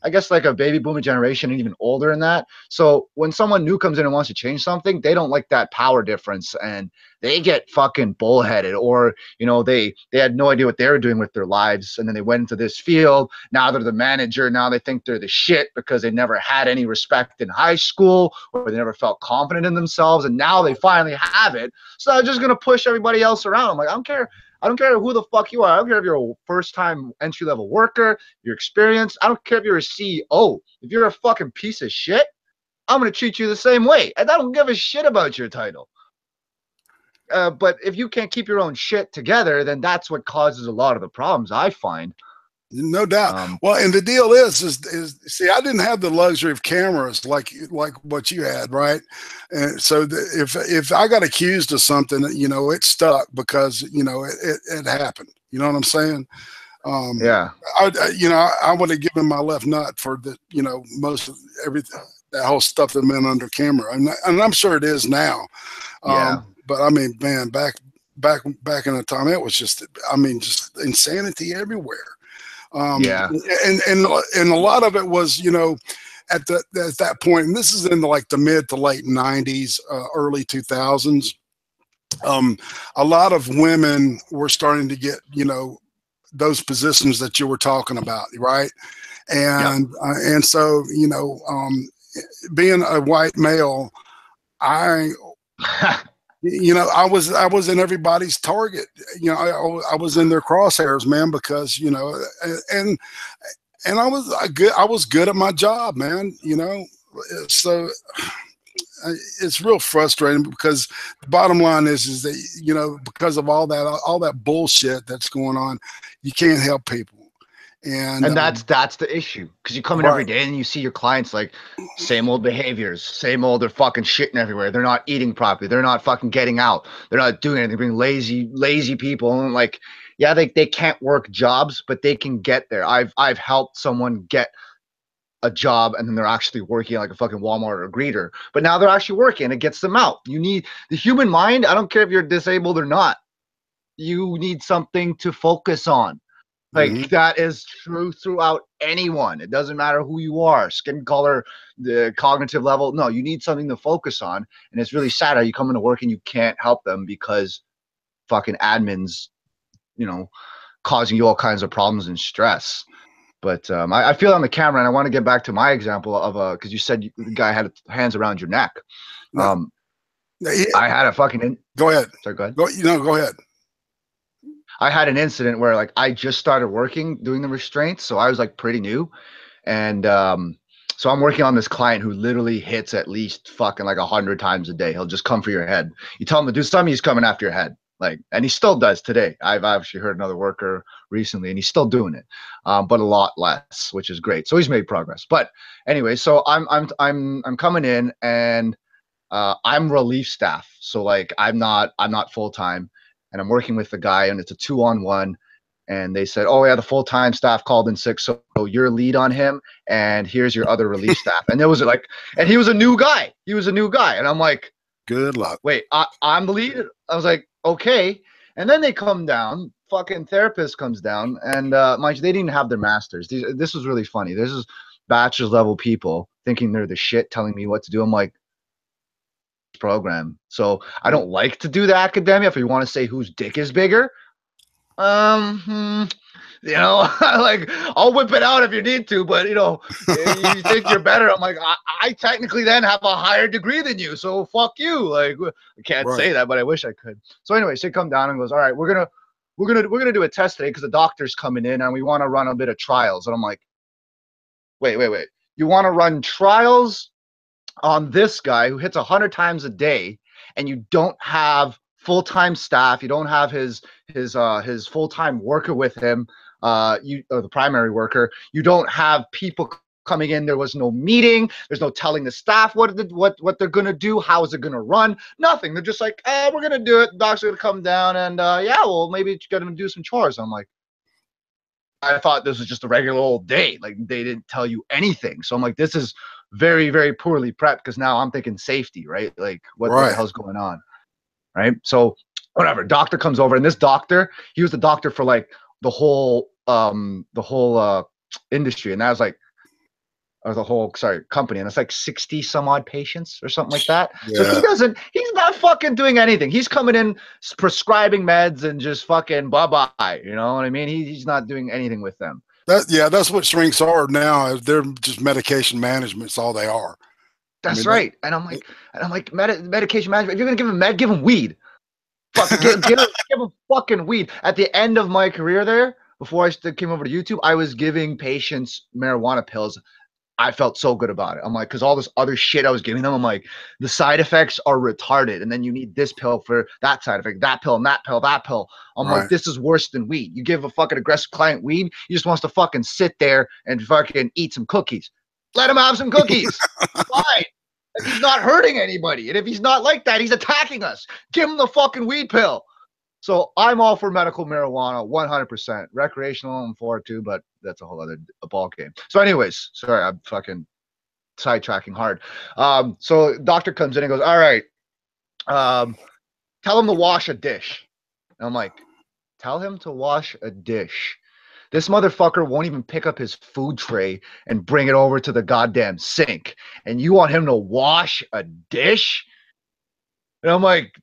I guess, like a baby boomer generation and even older than that. So when someone new comes in and wants to change something, they don't like that power difference, and they get fucking bullheaded, or, you know, they had no idea what they were doing with their lives, and then they went into this field. Now they're the manager. Now they think they're the shit because they never had any respect in high school, or they never felt confident in themselves, and now they finally have it. So they're just gonna push everybody else around. I'm like, I don't care. I don't care who the fuck you are. I don't care if you're a first-time entry-level worker, your experience. I don't care if you're a CEO. If you're a fucking piece of shit, I'm going to treat you the same way. And I don't give a shit about your title. But if you can't keep your own shit together, then that's what causes a lot of the problems, I find. No doubt. Well, and the deal is see, I didn't have the luxury of cameras like what you had, right? And so if I got accused of something, you know, it stuck because, you know, it happened. You know what I'm saying? Yeah. I would have given my left nut for the, you know, most of everything, that whole stuff that went under camera, and I'm sure it is now. Yeah. But I mean, man, back in the time, it was just, I mean, just insanity everywhere. Yeah. And a lot of it was, you know, at that point, and this is in like the mid to late 90s, early 2000s. A lot of women were starting to get, you know, those positions that you were talking about, right? And and so, you know, being a white male, I you know, I was in everybody's target. You know, I was in their crosshairs, man, because, you know, and I was good at my job, man, you know. So it's real frustrating because the bottom line is that, you know, because of all that bullshit that's going on, you can't help people. And that's the issue, because you come in right. every day and you see your clients like same old behaviors, same old, they're fucking shitting everywhere, they're not eating properly, they're not fucking getting out, they're not doing anything, they're being lazy people. And like, yeah, they can't work jobs, but they can get there. I've helped someone get a job and then they're actually working like a fucking Walmart or a greeter, but now they're actually working. It gets them out. You need the human mind. I don't care if you're disabled or not, you need something to focus on. Like, that is true throughout anyone. It doesn't matter who you are, skin color, the cognitive level. No, you need something to focus on. And it's really sad how you come into work and you can't help them because fucking admins, you know, causing you all kinds of problems and stress. But I feel on the camera, and I want to get back to my example of because you said the guy had hands around your neck. I had a fucking go ahead. Sorry, go ahead. Go ahead. I had an incident where like I just started working doing the restraints, so I was like pretty new, and so I'm working on this client who literally hits at least fucking like 100 times a day. He'll just come for your head. You tell him to do something, he's coming after your head. Like, and he still does today. I've actually heard another worker recently, and he's still doing it, but a lot less, which is great. So he's made progress. But anyway, so I'm coming in, and I'm relief staff. So like I'm not full time. And I'm working with the guy, and it's a 2-on-1. And they said, oh yeah, the full-time staff called in sick, so you're lead on him, and here's your other relief staff. And there was like, and he was a new guy. And I'm like, good luck. Wait, I'm the lead? I was like, okay. And then they come down, fucking therapist comes down, and mind you, they didn't have their masters. This was really funny. This is bachelor's level people thinking they're the shit, telling me what to do. I'm like, program. So I don't like to do the academia. If you want to say whose dick is bigger, you know, like I'll whip it out if you need to, but you know, you think you're better. I'm like, I technically then have a higher degree than you, so fuck you. Like, I can't say that, but I wish I could. So anyway, she come down and goes, all right, we're gonna do a test today because the doctor's coming in and we want to run a bit of trials. And I'm like, wait, you want to run trials on this guy who hits 100 times a day, and you don't have full-time staff, you don't have his full-time worker with him, or the primary worker, you don't have people coming in, there was no meeting, there's no telling the staff what they're gonna do, how is it gonna run, nothing. They're just like, we're gonna do it, the doc's gonna come down, and yeah, well, maybe you gotta do some chores. I'm like, I thought this was just a regular old day. Like, they didn't tell you anything. So I'm like, this is very, very poorly prepped, because now I'm thinking safety, right? Like, what the hell's going on, right? So whatever, doctor comes over, and this doctor, he was the doctor for like the whole industry, and that was like, or the whole company, and it's like 60 some odd patients or something like that. Yeah. So he's not fucking doing anything. He's coming in prescribing meds and just fucking bye-bye, you know what I mean? He's not doing anything with them. That's what shrinks are now. They're just medication management. It's all they are. That's right. And I'm like, medication management. If you're gonna give him med, give him weed. Fucking give him fucking weed. At the end of my career there, before I came over to YouTube, I was giving patients marijuana pills. I felt so good about it. I'm like, because all this other shit I was giving them, I'm like, the side effects are retarded. And then you need this pill for that side effect, that pill, and that pill, that pill. I'm like, this is worse than weed. You give a fucking aggressive client weed, he just wants to fucking sit there and fucking eat some cookies. Let him have some cookies. Fine. If he's not hurting anybody. And if he's not like that, he's attacking us. Give him the fucking weed pill. So I'm all for medical marijuana, 100%. Recreational, I'm for it too, but that's a whole other ball game. So anyways, sorry, I'm fucking sidetracking hard. So doctor comes in and goes, all right, tell him to wash a dish. And I'm like, tell him to wash a dish? This motherfucker won't even pick up his food tray and bring it over to the goddamn sink. And you want him to wash a dish? And I'm like,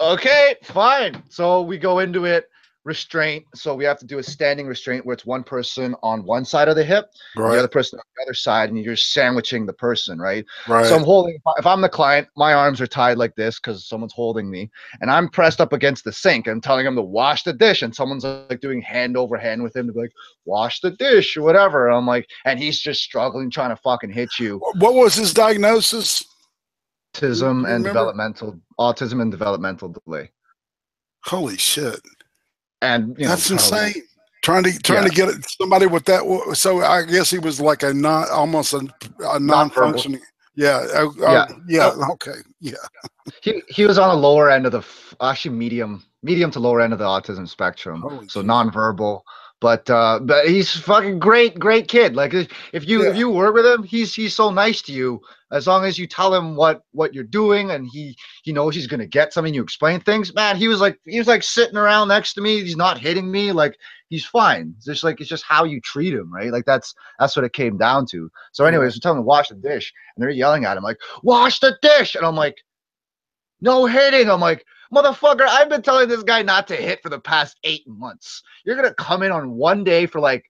okay, fine. So we go into it. restraint. So we have to do a standing restraint where it's one person on one side of the hip, Right. the other person on the other side, and you're sandwiching the person, right? Right. So I'm holding, if I'm the client, my arms are tied like this because someone's holding me, and I'm pressed up against the sink and telling him to wash the dish, and someone's like doing hand over hand with him to be like, wash the dish or whatever. And I'm like, and he's just struggling, trying to fucking hit you. What was his diagnosis? Autism and developmental delay. Holy shit. And that's insane. Trying to get somebody with that. So I guess he was like almost a non-functioning. Yeah. Okay. Yeah. He was on the lower end of the actually medium to lower end of the autism spectrum. Holy so geez. Nonverbal. But he's fucking great kid. Like if you work with him, he's so nice to you. As long as you tell him what you're doing, and he knows he's gonna get something. You explain things, man. He was like sitting around next to me. He's not hitting me. Like he's fine. It's just how you treat him, right? Like that's what it came down to. So, anyways, we're telling him to wash the dish, and they're yelling at him like, "Wash the dish!" And I'm like, "No hitting." I'm like, motherfucker, I've been telling this guy not to hit for the past 8 months. You're going to come in on one day for like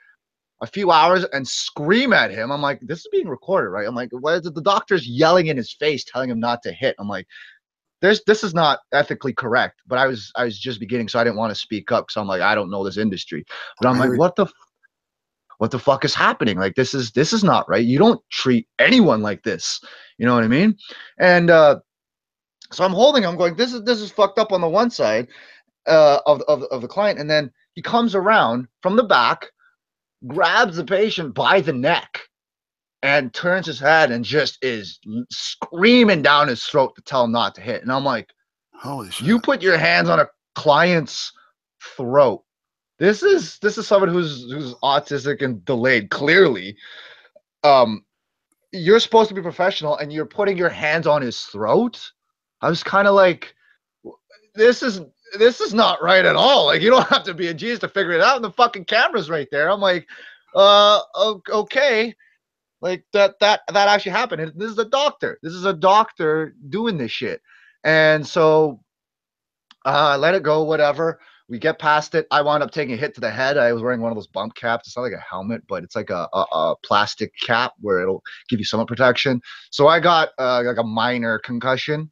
a few hours and scream at him. I'm like, this is being recorded, right? I'm like, why is it the doctor's yelling in his face, telling him not to hit? I'm like, this is not ethically correct. But I was just beginning, so I didn't want to speak up because I'm like, I don't know this industry. But I'm like, what the fuck is happening? Like, this is not right. You don't treat anyone like this. You know what I mean? And so I'm holding him, going, this is fucked up on the one side of the client, and then he comes around from the back, grabs the patient by the neck, and turns his head and just is screaming down his throat to tell him not to hit. And I'm like, holy shit! You put your hands on a client's throat. This is someone who's autistic and delayed. Clearly, you're supposed to be professional, and you're putting your hands on his throat. I was kind of like, this is not right at all. Like, you don't have to be a genius to figure it out. And the fucking camera's right there. I'm like, okay. Like that actually happened. And this is a doctor. This is a doctor doing this shit. And so I let it go, whatever. We get past it. I wound up taking a hit to the head. I was wearing one of those bump caps. It's not like a helmet, but it's like a plastic cap where it'll give you some protection. So I got like a minor concussion,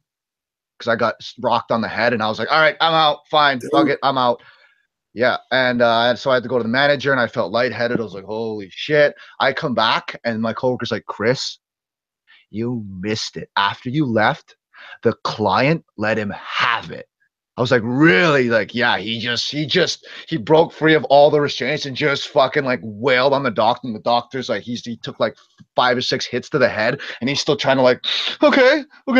because I got rocked on the head, and I was like, all right, I'm out. Fine. Fuck it. I'm out. Yeah. And so I had to go to the manager, and I felt lightheaded. I was like, holy shit. I come back, and my coworker's like, Chris, you missed it. After you left, the client let him have it. I was like, really? Like, yeah, he broke free of all the restraints and just fucking like wailed on the doctor. And the doctor's like, he took like 5 or 6 hits to the head, and he's still trying to like, okay, we're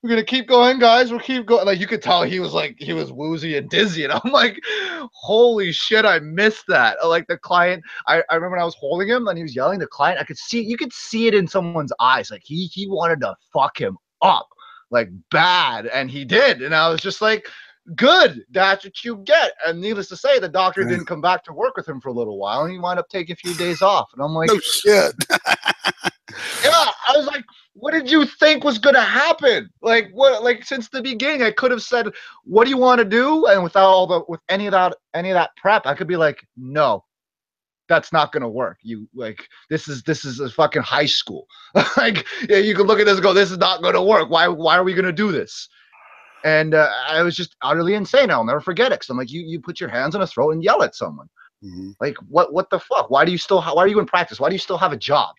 gonna keep going, guys. We'll keep going. Like, you could tell he was woozy and dizzy. And I'm like, holy shit, I missed that. Like, the client, I remember when I was holding him and he was yelling, the client, you could see it in someone's eyes. Like, he wanted to fuck him up, like, bad. And he did. And I was just like, good, that's what you get. And needless to say, the doctor didn't come back to work with him for a little while, and he wound up taking a few days off. And I'm like, no shit. Yeah, I was like, what did you think was gonna happen? Like, what? Like, since the beginning, I could have said, what do you want to do? And with any of that prep, I could be like, no, that's not gonna work. You like, this is a fucking high school. Like, yeah, you can look at this and go, this is not gonna work. Why are we gonna do this? And I was just utterly insane. I'll never forget it. Cause I'm like, you put your hands on a throat and yell at someone. Mm-hmm. Like, what the fuck? Why are you in practice? Why do you still have a job?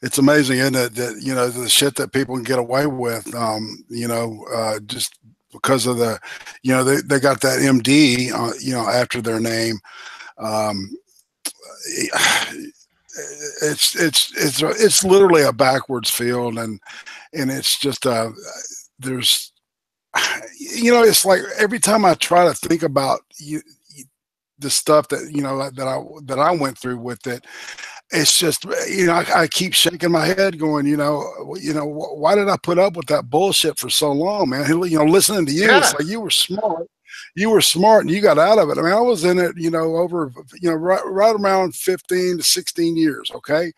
It's amazing, isn't it, that, you know, the shit that people can get away with, just because of the, you know, they got that MD, you know, after their name. It's literally a backwards field, and it's just there's, you know, it's like every time I try to think about the stuff that, you know, that I went through with it, it's just, you know, I keep shaking my head going, you know, why did I put up with that bullshit for so long, man? You know, listening to you, it's like, you were smart and you got out of it. I mean, I was in it, you know, over, you know, right around 15 to 16 years. Okay.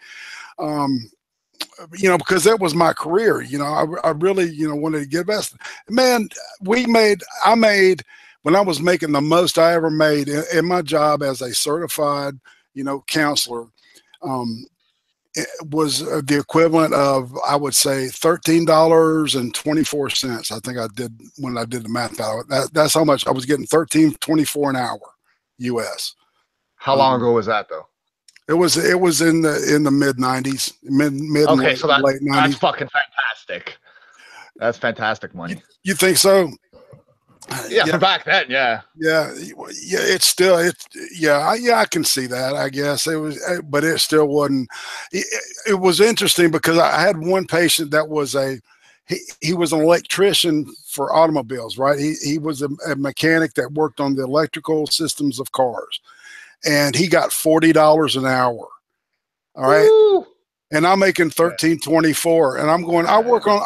You know, because that was my career, you know, I really, you know, wanted to get best, man. I made when I was making the most I ever made in my job as a certified, counselor, it was the equivalent of, I would say, $13.24. I think I did when I did the math out. That's how much I was getting, $13.24 an hour, US. How long ago was that though? It was in the mid 90s, mid okay, and so late 90s. That's fucking fantastic. That's fantastic money. You think so? Yeah, for back then, yeah. Yeah, it's still I can see that. I guess it was, but it still wasn't. It was interesting because I had one patient that was he was an electrician for automobiles, right? He was a mechanic that worked on the electrical systems of cars, and he got $40 an hour. All right. Woo! And I'm making $13.24, and I'm going. I work on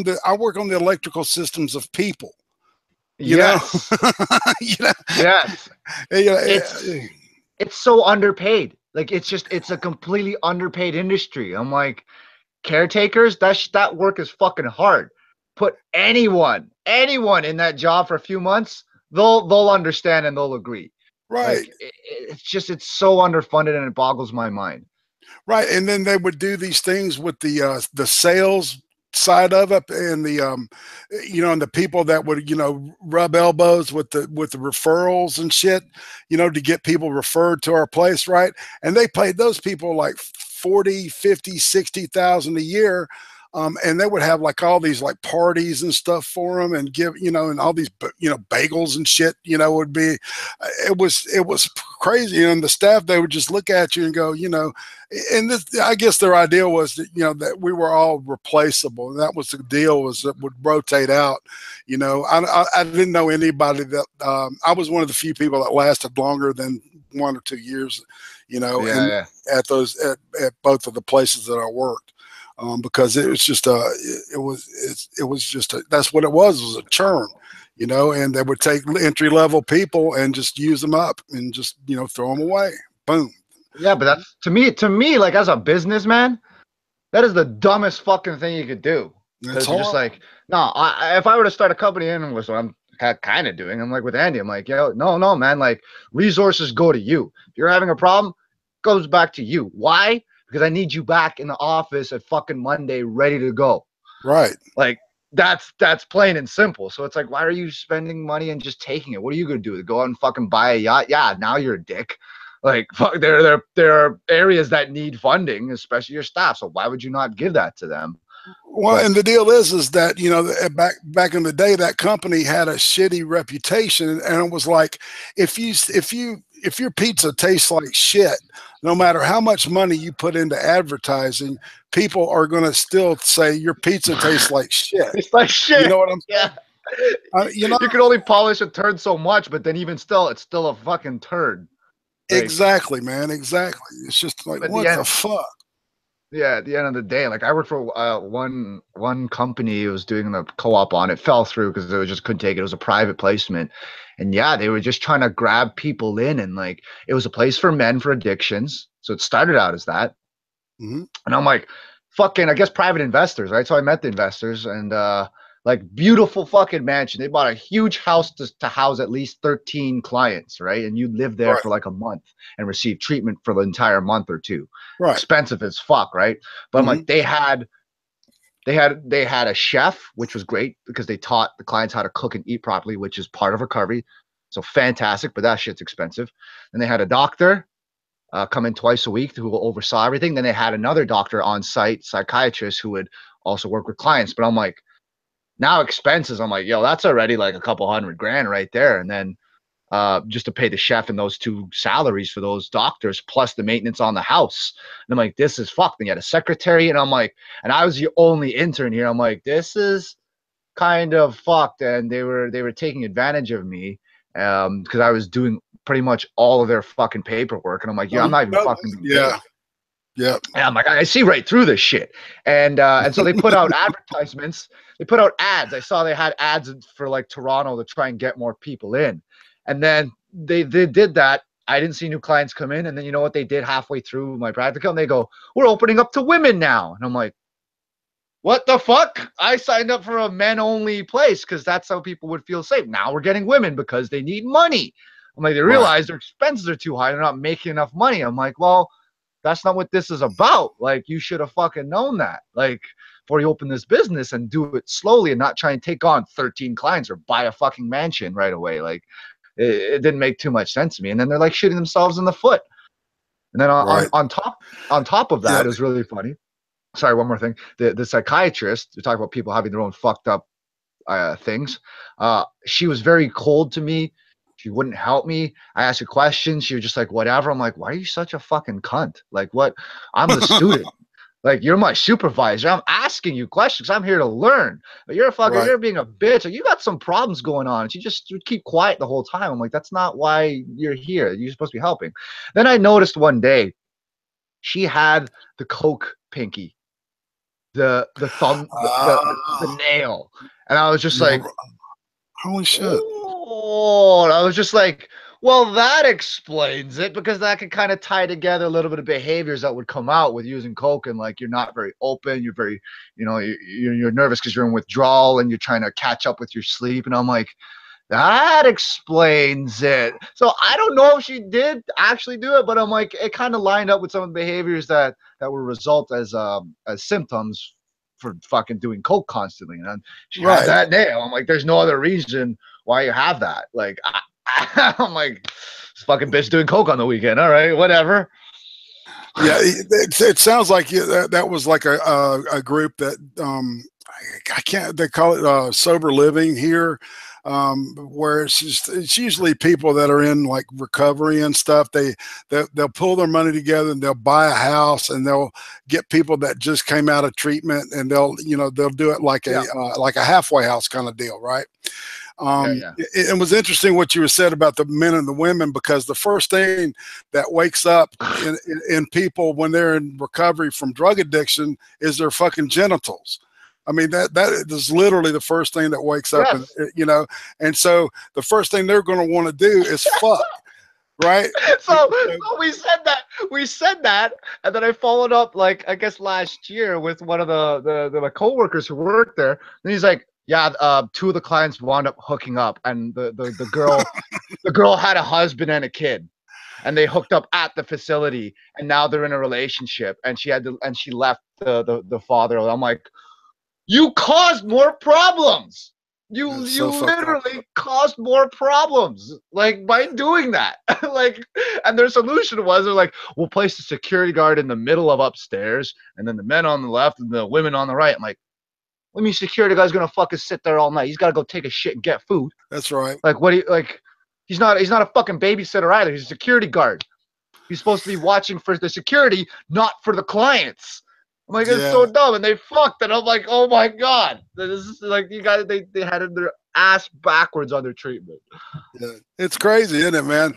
the electrical systems of people. Yes. Yes. It's so underpaid. Like it's a completely underpaid industry. I'm like, caretakers, that work is fucking hard. Put anyone in that job for a few months, they'll understand and they'll agree. Right. Like, it's so underfunded, and it boggles my mind. Right. And then they would do these things with the sales side of it, and the and the people that would rub elbows with the referrals and shit, to get people referred to our place, right? And they paid those people like 40, 50, 60,000 a year, and they would have like all these like parties and stuff for them, and give and all these bagels and shit would be, it was crazy. And the staff, they would just look at you and go, and this, I guess their idea was that that we were all replaceable, and that was the deal, was that would rotate out. I didn't know anybody that I was one of the few people that lasted longer than 1 or 2 years, at both of the places that I worked. Because it was just that's what it was a churn, and they would take entry level people and just use them up and just throw them away. Boom. Yeah, but that's to me like, as a businessman, that is the dumbest fucking thing you could do. Because you're just like, no, if I were to start a company, and was what I'm kind of doing, I'm like with Andy, I'm like, no, man, like, resources go to you. If you're having a problem, it goes back to you. Why? Because I need you back in the office at fucking Monday, ready to go. Right. Like, that's plain and simple. So it's like, why are you spending money and just taking it? What are you gonna do? Go out and fucking buy a yacht? Yeah, now you're a dick. Like, fuck, there are areas that need funding, especially your staff. So why would you not give that to them? Well, and the deal is that back in the day, that company had a shitty reputation, and it was like, if your pizza tastes like shit, no matter how much money you put into advertising, people are going to still say your pizza tastes like shit. It's like shit. You know what I'm saying? Yeah. You can only polish a turd so much, but then even still, it's still a fucking turd. Like, exactly, man. Exactly. It's just like, what the fuck? Yeah, at the end of the day, like, I worked for one company. It was doing the co-op on it, fell through because they just couldn't take it. It was a private placement, and yeah, they were just trying to grab people in, and like, it was a place for men for addictions. So it started out as that, and I'm like, fucking, I guess, private investors, right? So I met the investors, and like, beautiful fucking mansion. They bought a huge house to house at least 13 clients, right? And you live there for like a month and receive treatment for the entire month or two. Right. Expensive as fuck, right? But I'm like, they had a chef, which was great because they taught the clients how to cook and eat properly, which is part of recovery. So fantastic, but that shit's expensive. And they had a doctor come in twice a week who oversaw everything. Then they had another doctor on site, psychiatrist, who would also work with clients. But I'm like, now expenses, I'm like, yo, that's already like a couple $100,000 right there. And then just to pay the chef and those two salaries for those doctors, plus the maintenance on the house. And I'm like, this is fucked. And you had a secretary, and I'm like, and I was the only intern here. I'm like, this is kind of fucked. And they were taking advantage of me because I was doing pretty much all of their fucking paperwork. And I'm like, yeah, I'm not even fucking doing it. Yeah. And I'm like, I see right through this shit. And so they put out advertisements. They put out ads. I saw they had ads for like Toronto to try and get more people in. And then they did that. I didn't see new clients come in. And then you know what they did halfway through my practicum? They go, we're opening up to women now. And I'm like, what the fuck? I signed up for a men-only place because that's how people would feel safe. Now we're getting women because they need money. I'm like, they realize their expenses are too high. They're not making enough money. I'm like, well, that's not what this is about. Like, you should have fucking known that. Like, before you open this business, and do it slowly and not try and take on 13 clients or buy a fucking mansion right away. Like, it didn't make too much sense to me. And then they're like shooting themselves in the foot. And then on top of that, it was really funny. Sorry, one more thing. The psychiatrist, we talk about people having their own fucked up things. She was very cold to me. She wouldn't help me. I asked her questions. She was just like, whatever. I'm like, why are you such a fucking cunt? Like, what? I'm the student. Like, you're my supervisor. I'm asking you questions. I'm here to learn. But you're a fucking, you're being a bitch. Like, you got some problems going on. And she just would keep quiet the whole time. I'm like, that's not why you're here. You're supposed to be helping. Then I noticed one day she had the Coke pinky, the thumb, the nail. And I was just like, holy shit. Oh, and I was just like, well, that explains it, because that could kind of tie together a little bit of behaviors that would come out with using Coke. And like, you're not very open. You're very, you know, you're nervous because you're in withdrawal and you're trying to catch up with your sleep. And I'm like, that explains it. So I don't know if she did actually do it, but I'm like, it kind of lined up with some of the behaviors that will result as symptoms for fucking doing Coke constantly. And she had that nail. I'm like, there's no other reason why you have that. Like, I'm like, this fucking bitch doing Coke on the weekend. All right, whatever. Yeah, it sounds like that was like a group that I can't. They call it sober living here, where it's usually people that are in like recovery and stuff. They'll pull their money together and they'll buy a house, and they'll get people that just came out of treatment, and they'll do it like a halfway house kind of deal, right? It was interesting what you said about the men and the women, because the first thing that wakes up in people when they're in recovery from drug addiction is their fucking genitals. I mean, that is literally the first thing that wakes up, and, and so the first thing they're going to want to do is fuck. Right. So we said that, and then I followed up, like, I guess last year, with one of the coworkers who worked there, and he's like, yeah, two of the clients wound up hooking up, and the girl the girl had a husband and a kid, and they hooked up at the facility, and now they're in a relationship, and she left the father. I'm like, you caused more problems. You literally caused more problems, like, by doing that. Like, and their solution was, they're like, we'll place the security guard in the middle of upstairs, and then the men on the left and the women on the right. I'm like, I mean, security guy's gonna fucking sit there all night. He's got to go take a shit and get food. That's right. Like, what do you like? He's not a fucking babysitter either. He's a security guard. He's supposed to be watching for the security, not for the clients. I'm like, it's so dumb, and they fucked. And I'm like, oh my god, this is like, you guys, they had their ass backwards on their treatment. Yeah, it's crazy, isn't it, man?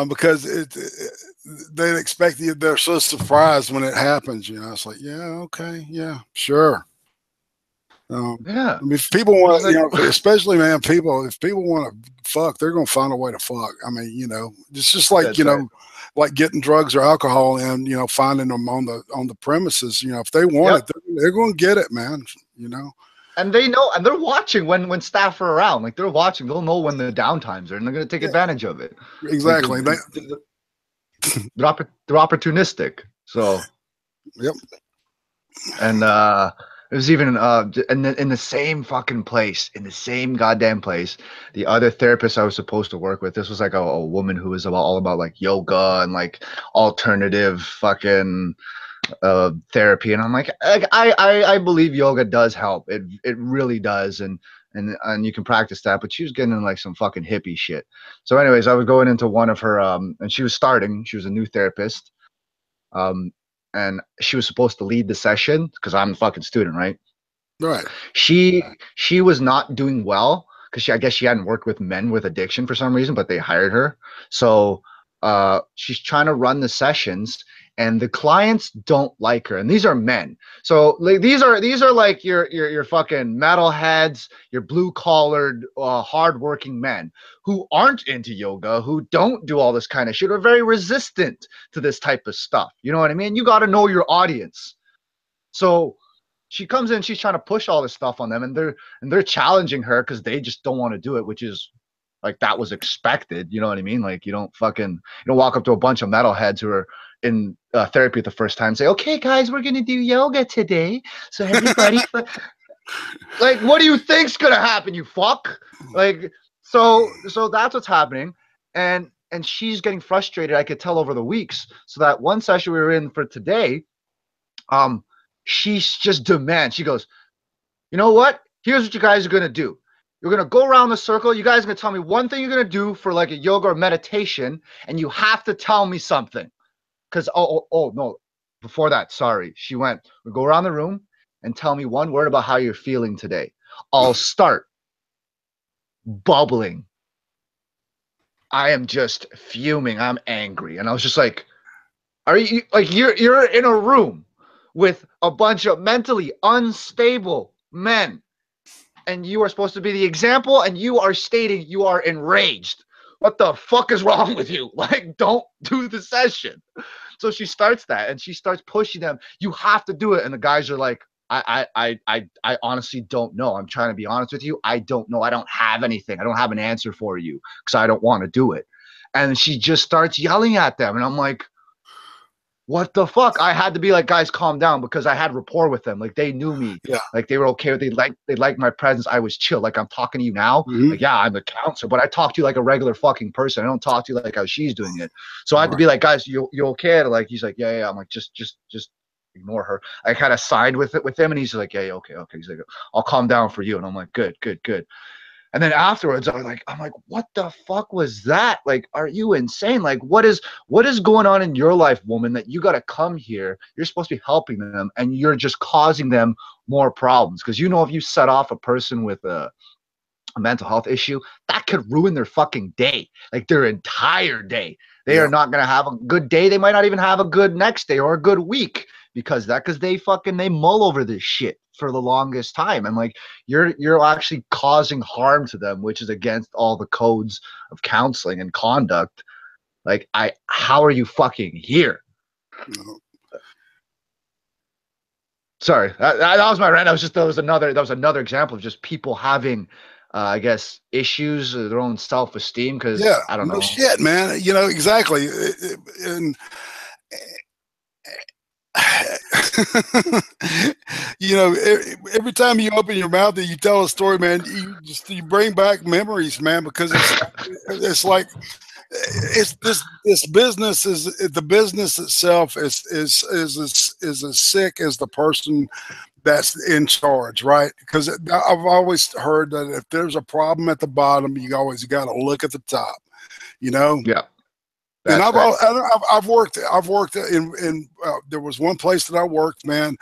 Because they expect you. They're so surprised when it happens. You know, it's like, yeah, okay, yeah, sure. I mean, if people want, especially, man, if people want to fuck, they're gonna find a way to fuck. I mean, it's just like, like getting drugs or alcohol and finding them on the premises. If they want it, they're gonna get it, man. And they know, and they're watching when staff are around. Like, they're watching. They'll know when the downtimes are, and they're gonna take advantage of it. Exactly. Like, they're opportunistic. So. Yep. And it was even in the same fucking place, in the same goddamn place, the other therapist I was supposed to work with, this was like a woman who was all about like yoga and like alternative fucking therapy. And I'm like, I believe yoga does help. It really does. And you can practice that, but she was getting in like some fucking hippie shit. So anyways, I was going into one of her, and she was a new therapist. And she was supposed to lead the session because I'm a fucking student, right? Right. She was not doing well because I guess she hadn't worked with men with addiction for some reason, but they hired her. So she's trying to run the sessions, and the clients don't like her. And these are men. So like these are like your fucking metalheads, your blue collared, hardworking men who aren't into yoga, who don't do all this kind of shit, are very resistant to this type of stuff. You know what I mean? You got to know your audience. So she comes in, she's trying to push all this stuff on them, and they're challenging her because they just don't want to do it, which is like, that was expected. You know what I mean? Like, you don't walk up to a bunch of metalheads who are in therapy the first time and say, okay guys, we're gonna do yoga today, so everybody like, what do you think's gonna happen, you fuck? Like, so that's what's happening. And she's getting frustrated, I could tell, over the weeks. So that one session we were in for today, she's just demands. She goes, you know what? Here's what you guys are gonna do. You're gonna go around the circle. You guys are gonna tell me one thing you're gonna do for like a yoga or meditation, and you have to tell me something. Because oh no, before that, sorry. She went, we go around the room and tell me one word about how you're feeling today. I'll start bubbling. I am just fuming. I'm angry. And I was just like, are you like, you're in a room with a bunch of mentally unstable men, and you are supposed to be the example, and you are stating you are enraged. What the fuck is wrong with you? Like, don't do the session. So she starts that, and she starts pushing them. You have to do it. And the guys are like, I honestly don't know. I'm trying to be honest with you. I don't know. I don't have anything. I don't have an answer for you because I don't want to do it. And she just starts yelling at them. And I'm like, what the fuck? I had to be like, guys, calm down, because I had rapport with them. Like, they knew me. Yeah. Like, they were okay with it. They liked my presence. I was chill. Like, I'm talking to you now. Like, yeah, I'm a counselor, but I talk to you like a regular fucking person. I don't talk to you like how she's doing it. So I had to be like, guys, you're okay? Like, he's like, yeah. I'm like, just ignore her. I kind of side with him, and he's like, yeah, okay. He's like, I'll calm down for you. And I'm like, good. And then afterwards, I'm like, what the fuck was that? Like, are you insane? Like, what is going on in your life, woman, that you got to come here? You're supposed to be helping them, and you're just causing them more problems. Because, you know, if you set off a person with a mental health issue, that could ruin their fucking day, like their entire day. They are not going to have a good day. They might not even have a good next day or a good week because they mull over this shit for the longest time. And like, you're actually causing harm to them, which is against all the codes of counseling and conduct. Like, how are you fucking here? No. Sorry, that was my rant. That was another example of just people having I guess issues, their own self-esteem, because I don't know. Shit, man. You know, exactly. And you know, every time you open your mouth and you tell a story, man, you bring back memories, man, because it's like, it's this business is, the business itself is as sick as the person that's in charge, right? Because I've always heard that if there's a problem at the bottom, you always got to look at the top, you know? Yeah. And I've worked in there was one place that I worked, man,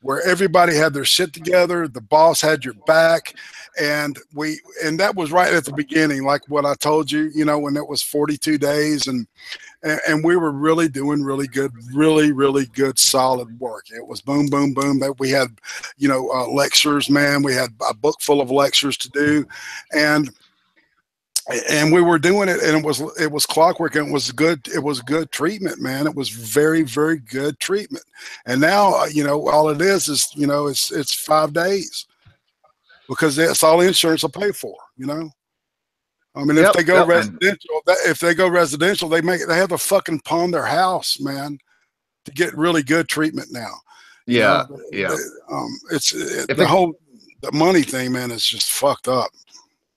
where everybody had their shit together. The boss had your back, and that was right at the beginning, like what I told you, you know, when it was 42 days, and we were really doing really good, solid work. It was boom, boom, boom. That we had, you know, lectures, man. We had a book full of lectures to do, and we were doing it, and it was clockwork, and it was good treatment, man. It was very good treatment. And now, you know, all it is, you know, it's 5 days, because that's all the insurance will pay for, you know. I mean, if they go residential, they have to fucking pawn their house, man, to get really good treatment now. Yeah. The money thing, man, is just fucked up.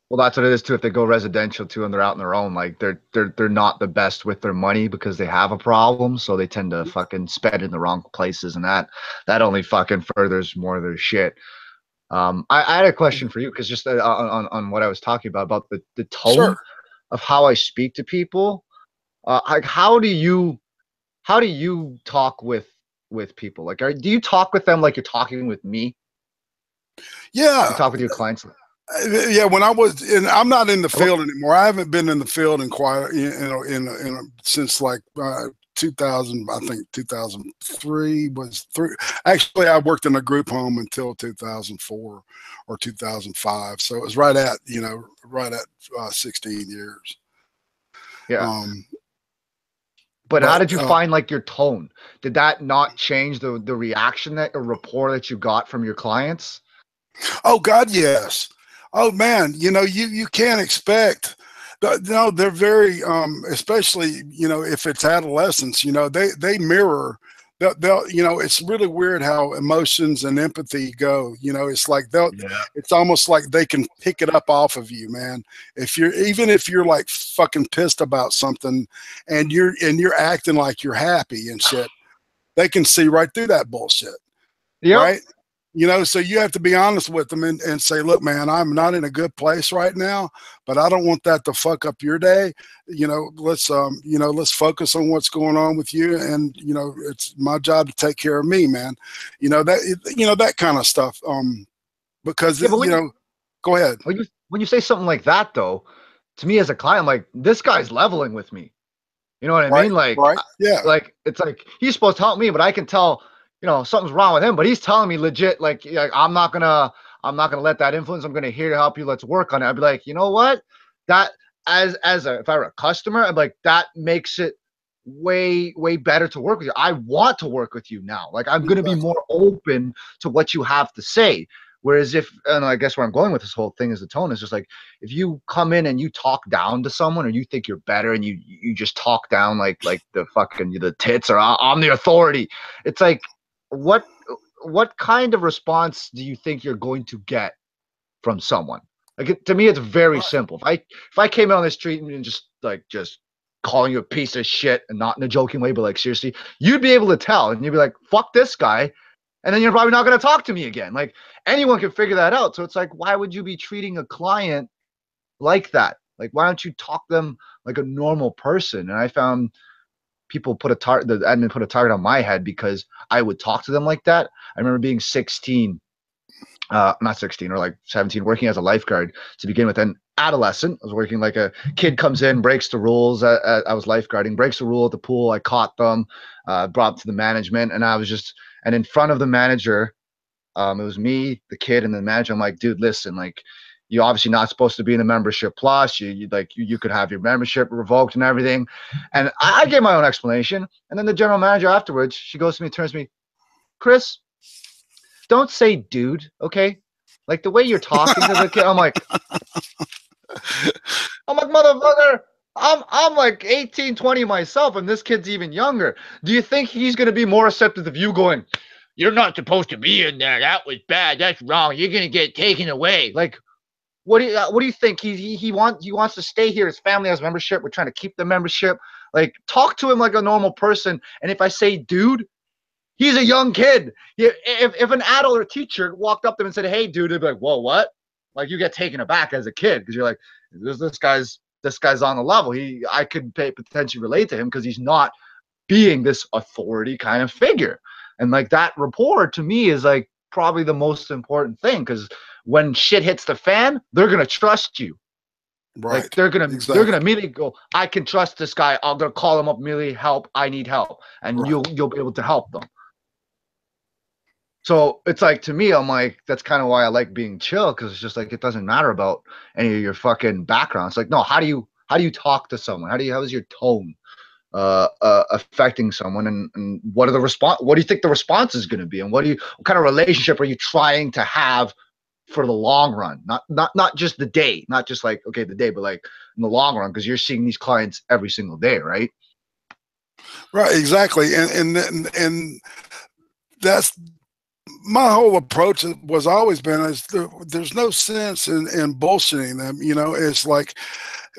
Well, that's what it is too. If they go residential too, and they're out on their own, like they're not the best with their money because they have a problem, so they tend to fucking spend in the wrong places, and that only fucking furthers more of their shit. I had a question for you, because just on what I was talking about the tone of how I speak to people. Like, how do you talk with people? Like, do you talk with them like you're talking with me? Yeah, you talk with your clients. Yeah, when I was in, I'm not in the field anymore. I haven't been in the field in quite, since like 2000. I think 2003 was through. Actually, I worked in a group home until 2004 or 2005. So it was right at 16 years. Yeah. But how But did you find like your tone? Did that not change the reaction that or rapport that you got from your clients? oh God, yes. Oh man, you can't expect. No, they're very, especially if it's adolescents. They mirror. They'll. It's really weird how emotions and empathy go. It's like they'll. Yeah. It's almost like they can pick it up off of you, man. Even if you're like fucking pissed about something, and you're acting like you're happy and shit, they can see right through that bullshit, Yep. right? So you have to be honest with them and say, look, man, I'm not in a good place right now, but I don't want that to fuck up your day. Let's focus on what's going on with you. And, it's my job to take care of me, man. That kind of stuff. Because, Yeah, but go ahead. when you say something like that, though, to me as a client, I'm like, this guy's leveling with me. You know what I Right, mean? Like, right. Yeah. like it's like he's supposed to help me, but I can tell, something's wrong with him. But he's telling me legit, like I'm not gonna let that influence. I'm gonna here to help you. Let's work on it. I'd be like, you know what? That if I were a customer, I'd be like, that makes it way better to work with you. I want to work with you now. Like I'm gonna be more open to what you have to say. Whereas and I guess where I'm going with this whole thing is the tone is just like, if you come in and you talk down to someone or you think you're better and you just talk down like the tits or I'm the authority. It's like, what kind of response do you think you're going to get from someone? Like to me, it's very simple. If I came out on the street and just calling you a piece of shit and not in a joking way, but like seriously, you'd be able to tell and you'd be like, fuck this guy. And then you're probably not going to talk to me again. Like anyone can figure that out. So it's like, why would you be treating a client like that? Like, why don't you talk them like a normal person? And I found people the admin put a target on my head because I would talk to them like that. I remember being 16, not 16 or like 17, working as a lifeguard to begin with. And adolescent, I was working like a kid comes in, breaks the rules. I was lifeguarding, breaks the rule at the pool. I caught them, brought them to the management, and I was just. And in front of the manager, it was me, the kid, and the manager. I'm like, dude, listen, like, you're obviously not supposed to be in the membership plus. You could have your membership revoked and everything. And I gave my own explanation. And then the general manager afterwards, she goes to me, turns to me, Chris, don't say dude, okay? Like the way you're talking to the kid, I'm like, motherfucker. I'm like 18, 20 myself, and this kid's even younger. Do you think he's going to be more receptive of you going, you're not supposed to be in there. That was bad. That's wrong. You're going to get taken away. Like, what do you think? He wants to stay here. His family has membership. We're trying to keep the membership. Like, talk to him like a normal person. And if I say dude, he's a young kid. If an adult or teacher walked up to him and said, hey, dude, they'd be like, whoa, what? Like, you get taken aback as a kid because you're like, this guy's on the level. I could potentially relate to him because he's not being this authority kind of figure. And like that rapport to me is like probably the most important thing because when shit hits the fan, they're gonna trust you. Right. Like they're gonna immediately go, I can trust this guy. I'm gonna call him up immediately. Help! I need help, and right. you'll be able to help them. So it's like, to me, I'm like, that's kind of why I like being chill, because it's just like, it doesn't matter about any of your fucking background. It's like, no, how do you talk to someone? How is your tone affecting someone, and what do you think the response is going to be, and what kind of relationship are you trying to have for the long run? Not just the day, not just like, okay, the day, but like in the long run, because you're seeing these clients every single day, right? Right, exactly. And that's my whole approach was always been is there's no sense in bullshitting them. It's like,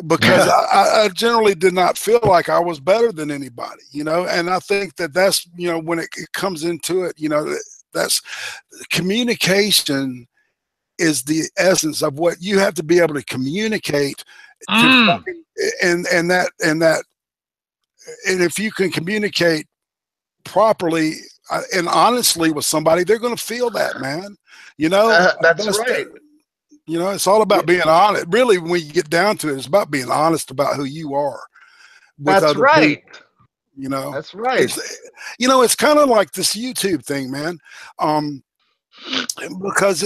because I generally did not feel like I was better than anybody, and I think that's, when it comes into it, that's communication is the essence of what you have to be able to communicate to and if you can communicate properly and honestly with somebody, they're going to feel that, man. That's right. It's all about being honest. Really, when you get down to it, it's about being honest about who you are. That's right. People, That's right. It's kind of like this YouTube thing, man. Because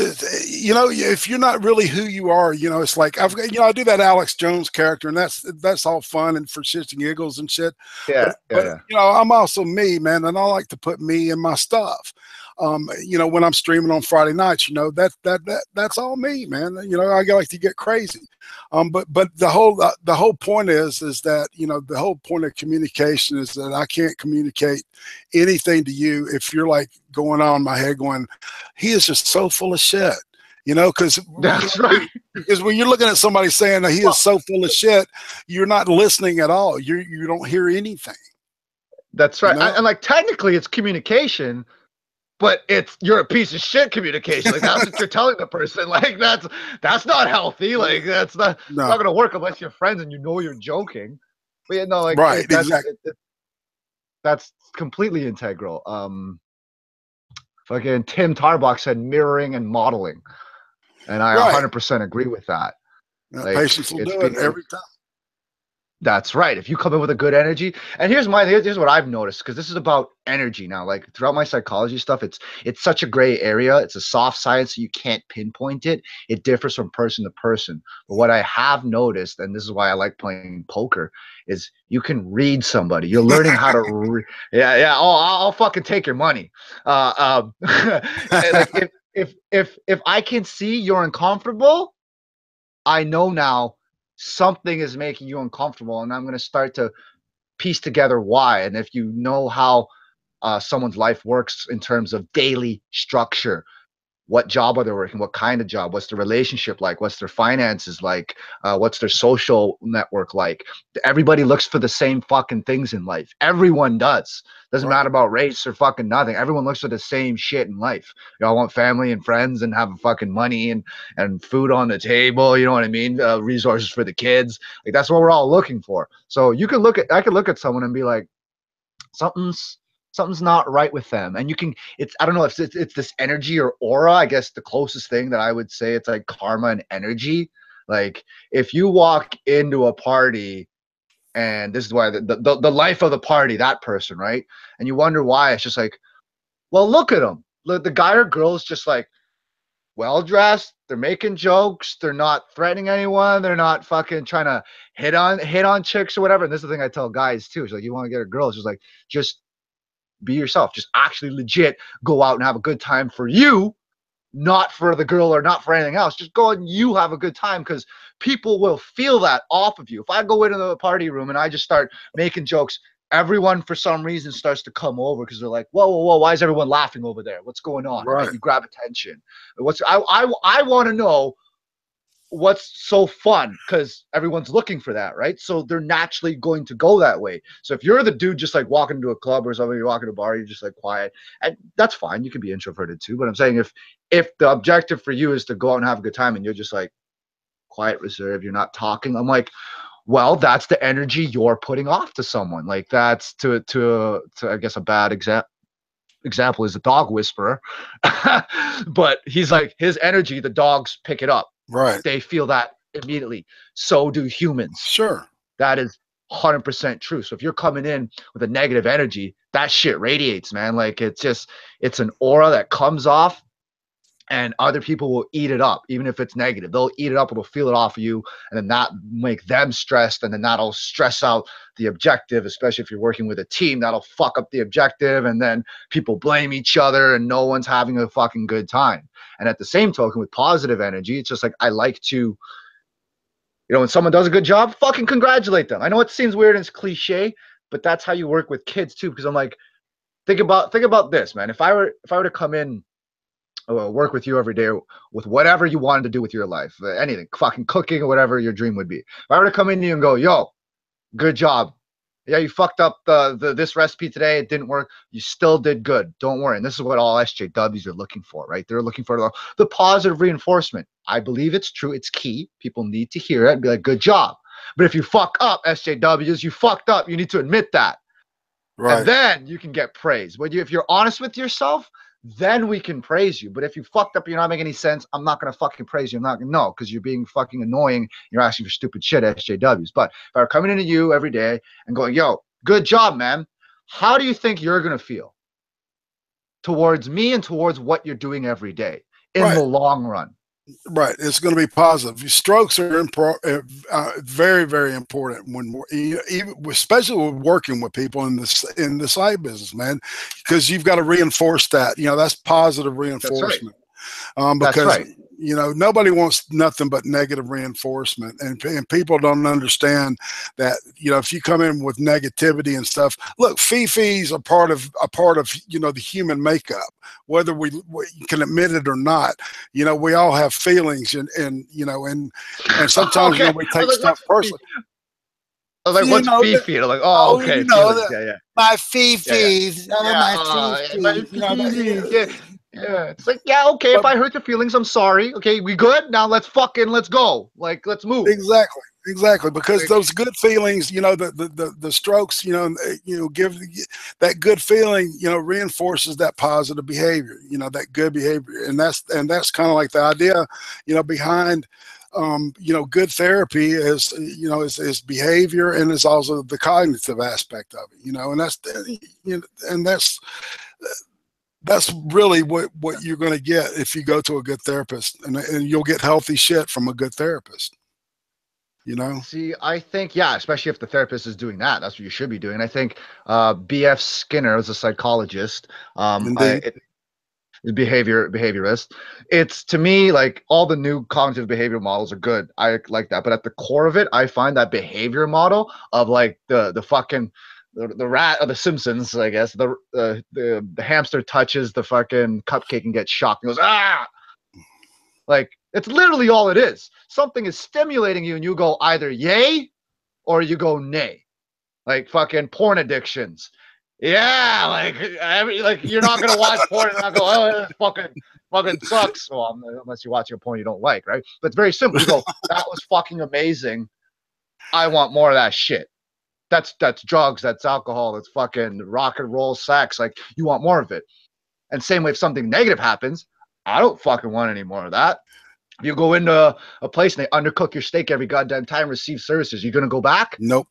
you know, if you're not really who you are, you know, it's like I do that Alex Jones character, and that's all fun and for shits and giggles and shit. Yeah, But you know, I'm also me, man, and I like to put me in my stuff. You know, when I'm streaming on Friday nights, you know, that's all me, man. You know, I like to get crazy. But the whole point is that, you know, the whole point of communication is that I can't communicate anything to you if you're like going on in my head going, he is just so full of shit. You know, because that's right. Because when you're looking at somebody saying that he is so full of shit, you're not listening at all. You don't hear anything. That's right. You know? And like technically it's communication, but you're a piece of shit communication. Like that's what you're telling the person. Like that's not healthy. Like that's not gonna work unless you're friends and you know you're joking. But yeah, no, like right, exactly. That's completely integral. Fucking Tim Tarbox said mirroring and modeling, and I 100% agree with that. Like, patience will do it every time. That's right. If you come in with a good energy, and here's what I've noticed, because this is about energy now. Like throughout my psychology stuff, it's such a gray area. It's a soft science, so you can't pinpoint it. It differs from person to person. But what I have noticed, and this is why I like playing poker, is you can read somebody. You're learning how to. Yeah. Oh, I'll fucking take your money. Like if I can see you're uncomfortable, I know now something is making you uncomfortable, and I'm going to start to piece together why. And if you know how someone's life works in terms of daily structure, what job are they working, what kind of job, what's the relationship like, what's their finances like, what's their social network like. Everybody looks for the same fucking things in life. Everyone does. Doesn't matter about race or fucking nothing. Everyone looks for the same shit in life. Y'all want family and friends and having fucking money and food on the table, you know what I mean? Resources for the kids. Like that's what we're all looking for. So I could look at someone and be like, something's not right with them. And I don't know if it's this energy or aura. I guess the closest thing that I would say, it's like karma and energy. Like if you walk into a party, and this is why the life of the party, that person, right? And you wonder why. It's just like, well, look at them. The guy or girl is just like well dressed. They're making jokes. They're not threatening anyone. They're not fucking trying to hit on chicks or whatever. And this is the thing I tell guys too. It's like, you want to get a girl, it's just like, just be yourself. Just actually legit go out and have a good time for you, not for the girl or not for anything else. Just go and you have a good time, because people will feel that off of you. If I go into the party room and I just start making jokes, everyone for some reason starts to come over, because they're like, whoa, why is everyone laughing over there? What's going on? Right? You grab attention. I want to know what's so fun, because everyone's looking for that, right? So they're naturally going to go that way. So if you're the dude just like walking into a club or something, you're walking to a bar, you're just like quiet, and that's fine. You can be introverted too. But I'm saying if the objective for you is to go out and have a good time, and you're just like quiet, reserved, you're not talking, I'm like, well, that's the energy you're putting off to someone. Like that's to I guess a bad example is a dog whisperer. But he's like, his energy, the dogs pick it up. Right. They feel that immediately. So do humans. Sure. That is 100% true. So if you're coming in with a negative energy, that shit radiates, man. Like it's an aura that comes off, and other people will eat it up. Even if it's negative, they'll eat it up, it'll feel it off of you, and then that make them stressed, and then that'll stress out the objective, especially if you're working with a team. That'll fuck up the objective, and then people blame each other, and no one's having a fucking good time. And at the same token, with positive energy, it's just like, I like to, when someone does a good job, fucking congratulate them. I know it seems weird and it's cliche, but that's how you work with kids too. Because I'm like, think about this, man. If I were to come in, work with you every day with whatever you wanted to do with your life, anything, fucking cooking or whatever your dream would be. If I were to come in to you and go, yo, good job. Yeah, you fucked up this recipe today. It didn't work. You still did good. Don't worry. And this is what all SJWs are looking for, right? They're looking for the positive reinforcement. I believe it's true. It's key. People need to hear it and be like, good job. But if you fuck up, SJWs, you fucked up. You need to admit that. Right. And then you can get praise. But if you're honest with yourself, then we can praise you. But if you fucked up, you're not making any sense, I'm not going to fucking praise you. I'm not going to know, because you're being fucking annoying. You're asking for stupid shit, SJWs. But if I were coming into you every day and going, yo, good job, man, how do you think you're going to feel? towards me and towards what you're doing every day in Right. the long run. Right, it's going to be positive. Strokes are very, very important even especially with working with people in the side business, man, because you've got to reinforce that. That's positive reinforcement. Because right. Nobody wants nothing but negative reinforcement, and people don't understand that. If you come in with negativity and stuff, look, fee-fees are part of the human makeup, whether we can admit it or not. We all have feelings, and sometimes Okay. we take stuff personally. I was like, what's fee-fee? I'm like, oh, okay, feelings. Yeah. My fee-fees. My fee-fees. Yeah. It's like, yeah, okay, if I hurt your feelings, I'm sorry. Okay, we good? Now let's go. Like, let's move. Exactly. Because those good feelings, the strokes, give that good feeling, reinforces that positive behavior, that good behavior. And that's kind of like the idea, behind good therapy is behavior, and is also the cognitive aspect of it, and that's really what you're going to get if you go to a good therapist, and you'll get healthy shit from a good therapist. See, I think, especially if the therapist is doing that, that's what you should be doing. I think B.F. Skinner is a psychologist. Behaviorist. It's, to me, like, all the new cognitive behavioral models are good. I like that, but at the core of it, I find that behavior model of like the fucking the rat of the Simpsons, I guess, the hamster touches the fucking cupcake and gets shocked and goes, ah. Like, it's literally all it is. Something is stimulating you and you go either yay or you go nay. Like fucking porn addictions. Yeah, like you're not gonna watch porn and not go, oh, this fucking sucks. Well, unless you're watching a porn you don't like, right? But it's very simple. You go, that was fucking amazing. I want more of that shit. That's drugs, that's alcohol, that's fucking rock and roll sex. Like, you want more of it. And same way, if something negative happens, I don't fucking want any more of that. If you go into a place and they undercook your steak every goddamn time, receive services, you gonna go back? Nope.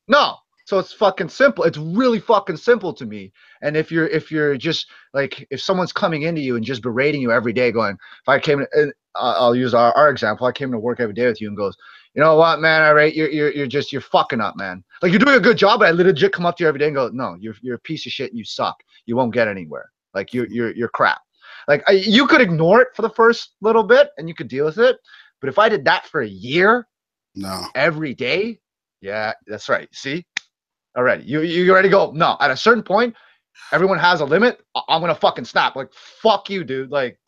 No. So it's fucking simple. It's really fucking simple to me. And if you're just like, if someone's coming into you and just berating you every day, going, if I came in, I'll use our example. I came to work every day with you and goes, you know what, man, Irate, you're fucking up, man. Like, you're doing a good job, but I legit come up to you every day and go, no, you're a piece of shit and you suck. You won't get anywhere. Like, you're crap. Like, you could ignore it for the first little bit and you could deal with it. But if I did that for a year, no, every day, yeah, that's right. See? Already, you already go, no. At a certain point, everyone has a limit. I'm gonna fucking snap. Like, fuck you, dude. Like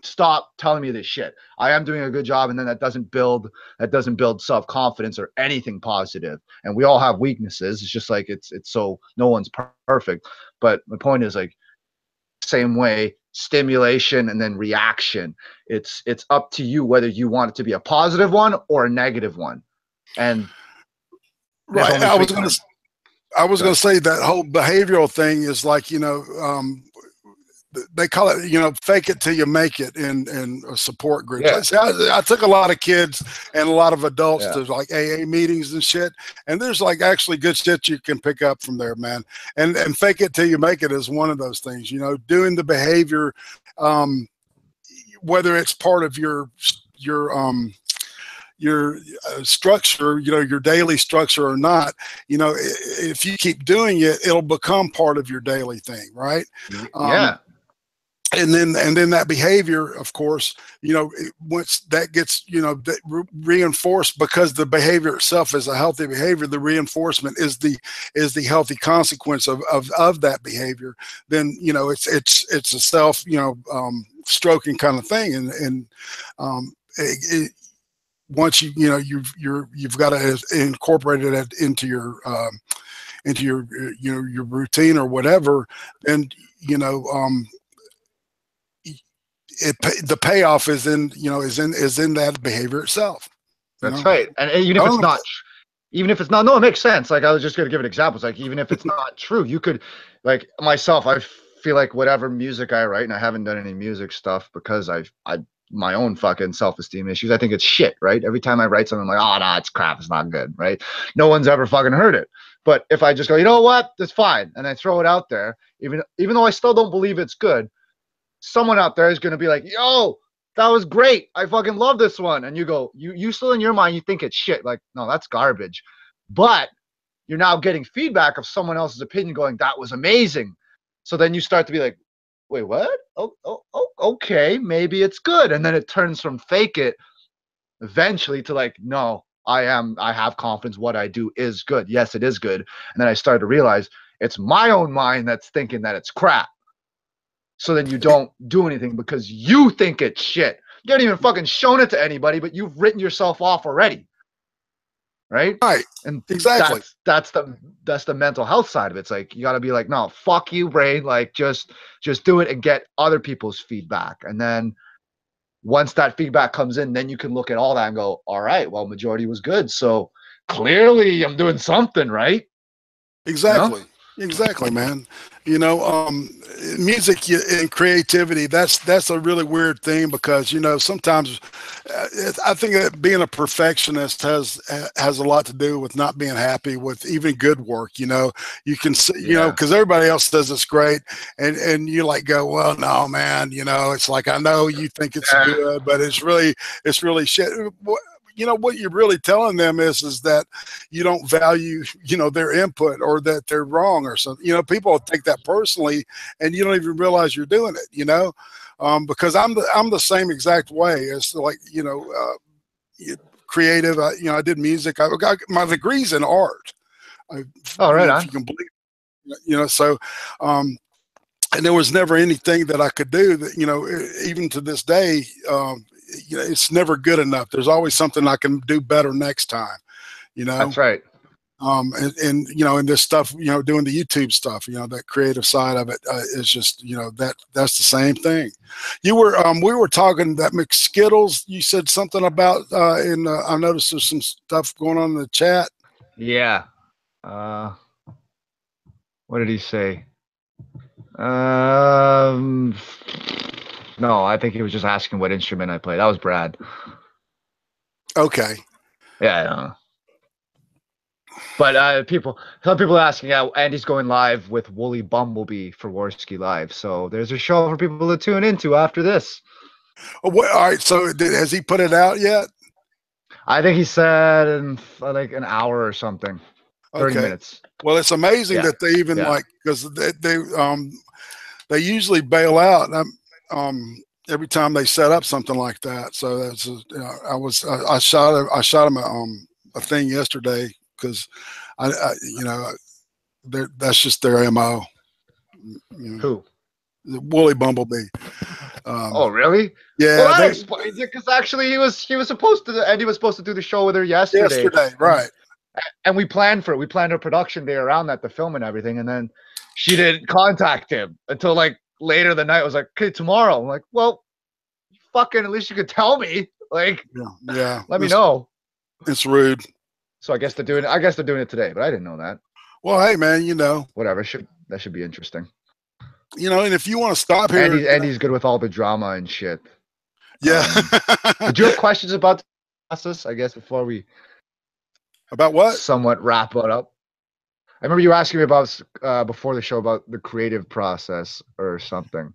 stop telling me this shit. I am doing a good job, and then that doesn't build self-confidence or anything positive. And we all have weaknesses. It's just like it's so no one's perfect. But my point is, like, same way, stimulation and then reaction. It's up to you whether you want it to be a positive one or a negative one. And right, I was going to say that whole behavioral thing is like, they call it, fake it till you make it in support groups. Yeah. See, I took a lot of kids and a lot of adults to like AA meetings and shit. And there's like actually good shit you can pick up from there, man. And fake it till you make it is one of those things, doing the behavior, whether it's part of your structure, your daily structure or not, if you keep doing it, it'll become part of your daily thing, right? Yeah. And then that behavior, of course, once that gets, reinforced, because the behavior itself is a healthy behavior, the reinforcement is the healthy consequence of that behavior. Then, it's a self, stroking kind of thing. And once you've got to incorporate it into your your routine or whatever, and the payoff is in that behavior itself. That's right. And even if it's not, no, it makes sense. Like, I was just going to give an example. It's like, even if it's not true, you could, like, myself, I feel like whatever music I write, and I haven't done any music stuff because I my own fucking self-esteem issues. I think it's shit, right? Every time I write something, I'm like, oh, nah, it's crap. It's not good, right? No one's ever fucking heard it. But if I just go, you know what? That's fine. And I throw it out there, even though I still don't believe it's good, someone out there is going to be like, yo, that was great. I fucking love this one. And you go, you still in your mind, you think it's shit. Like, no, that's garbage. But you're now getting feedback of someone else's opinion going, that was amazing. So then you start to be like, wait, what? Oh, okay, maybe it's good. And then it turns from fake it eventually to like, no, I have confidence what I do is good. Yes, it is good. And then I started to realize it's my own mind that's thinking that it's crap. So then you don't do anything because you think it's shit. You haven't even fucking shown it to anybody, but you've written yourself off already. Right? Right. And exactly. That's the mental health side of it. It's like you gotta be like, no, fuck you, brain. Like just do it and get other people's feedback. And then once that feedback comes in, then you can look at all that and go, all right, well, majority was good. So clearly I'm doing something right. Exactly. You know? Exactly, man. You know, music and creativity, that's a really weird thing because, you know, sometimes I think that being a perfectionist has a lot to do with not being happy with even good work. You know, you can see, you know, because everybody else does it's great, and you like go, well, no, man, you know, it's like, I know you think it's good, but it's really shit. You know, what you're really telling them is that you don't value, you know, their input, or that they're wrong or something. You know, people take that personally, and you don't even realize you're doing it, you know, because I'm the same exact way. It's like, you know, creative. You know, I did music. I got my degrees in art. Oh, right on. If you can believe it, you know, so, and there was never anything that I could do that, you know, even to this day, you know, it's never good enough. There's always something I can do better next time, you know? That's right. And you know, and this stuff, you know, doing the YouTube stuff, you know, that creative side of it is just, you know, that's the same thing. You were, we were talking that McSkittles, you said something about, I noticed there's some stuff going on in the chat. Yeah. What did he say? No, I think he was just asking what instrument I play. That was Brad. Okay. Yeah, I don't know. But some people are asking, yeah, Andy's going live with Woolly Bumblebee for Warski Live. So there's a show for people to tune into after this. Oh, all right. So has he put it out yet? I think he said in like an hour or something. 30 minutes. Well, it's amazing that they even like, because they usually bail out every time they set up something like that. So that's, you know, I shot him a thing yesterday because I you know, that's just their MO. You know, who? Woolly Bumblebee. Oh, really? Yeah. Well, that explains it, because actually he was supposed to, Andy was supposed to do the show with her yesterday. Right. And we planned for it. We planned a production day around that, the film and everything. And then she didn't contact him until like later the night. I was like, okay, tomorrow. I'm like, well, fucking, at least you could tell me. Like, yeah. Let me know. It's rude. So I guess they're doing it today, but I didn't know that. Well, hey man, you know, whatever. That should be interesting. You know, and if you want to stop here, Andy's good with all the drama and shit. Yeah. Did you have questions about the process? I guess before we. About what? Somewhat wrap it up. I remember you asking me about before the show about the creative process or something.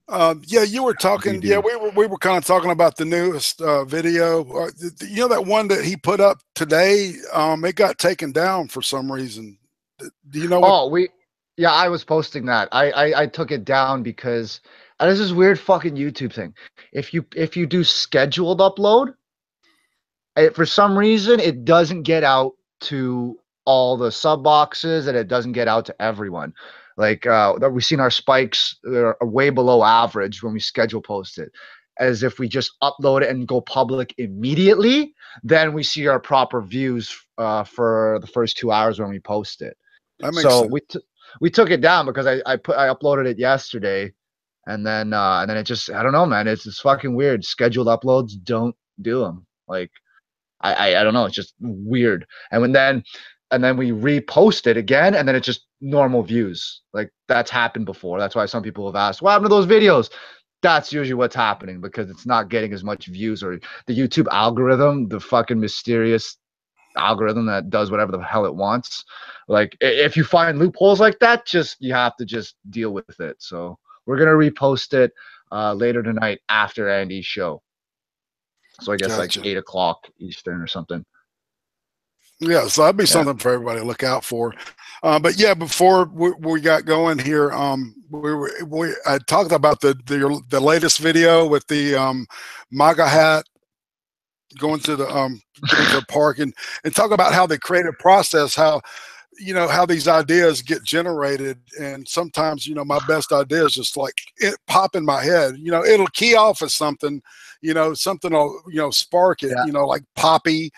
Yeah, you were talking. Yeah, we were kind of talking about the newest video. You know, that one that he put up today. It got taken down for some reason. Do you know? Yeah, I was posting that. I took it down because there's this weird fucking YouTube thing. If you do scheduled upload, for some reason it doesn't get out to all the sub boxes, and it doesn't get out to everyone. Like we've seen our spikes are way below average when we schedule post it. As if we just upload it and go public immediately, then we see our proper views for the first 2 hours when we post it. That makes sense. We took it down because I uploaded it yesterday, and then it just, I don't know, man. It's fucking weird. Scheduled uploads don't do them. Like I don't know. It's just weird. And then we repost it again, and then it's just normal views. Like that's happened before. That's why some people have asked, what happened to those videos? that's usually what's happening, because it's not getting as much views, or the YouTube algorithm, the fucking mysterious algorithm that does whatever the hell it wants. Like, if you find loopholes like that, just you have to just deal with it. So we're gonna repost it later tonight after Andy's show. So I guess like Gotcha. 8 o'clock Eastern or something. Yeah, so that'd be something for everybody to look out for. But yeah, before we got going here, I talked about the latest video with the MAGA hat going to the park, and talk about how the creative process, how how these ideas get generated. And sometimes my best ideas just like it pop in my head. It'll key off as something, something will spark it. Yeah. Like Poppy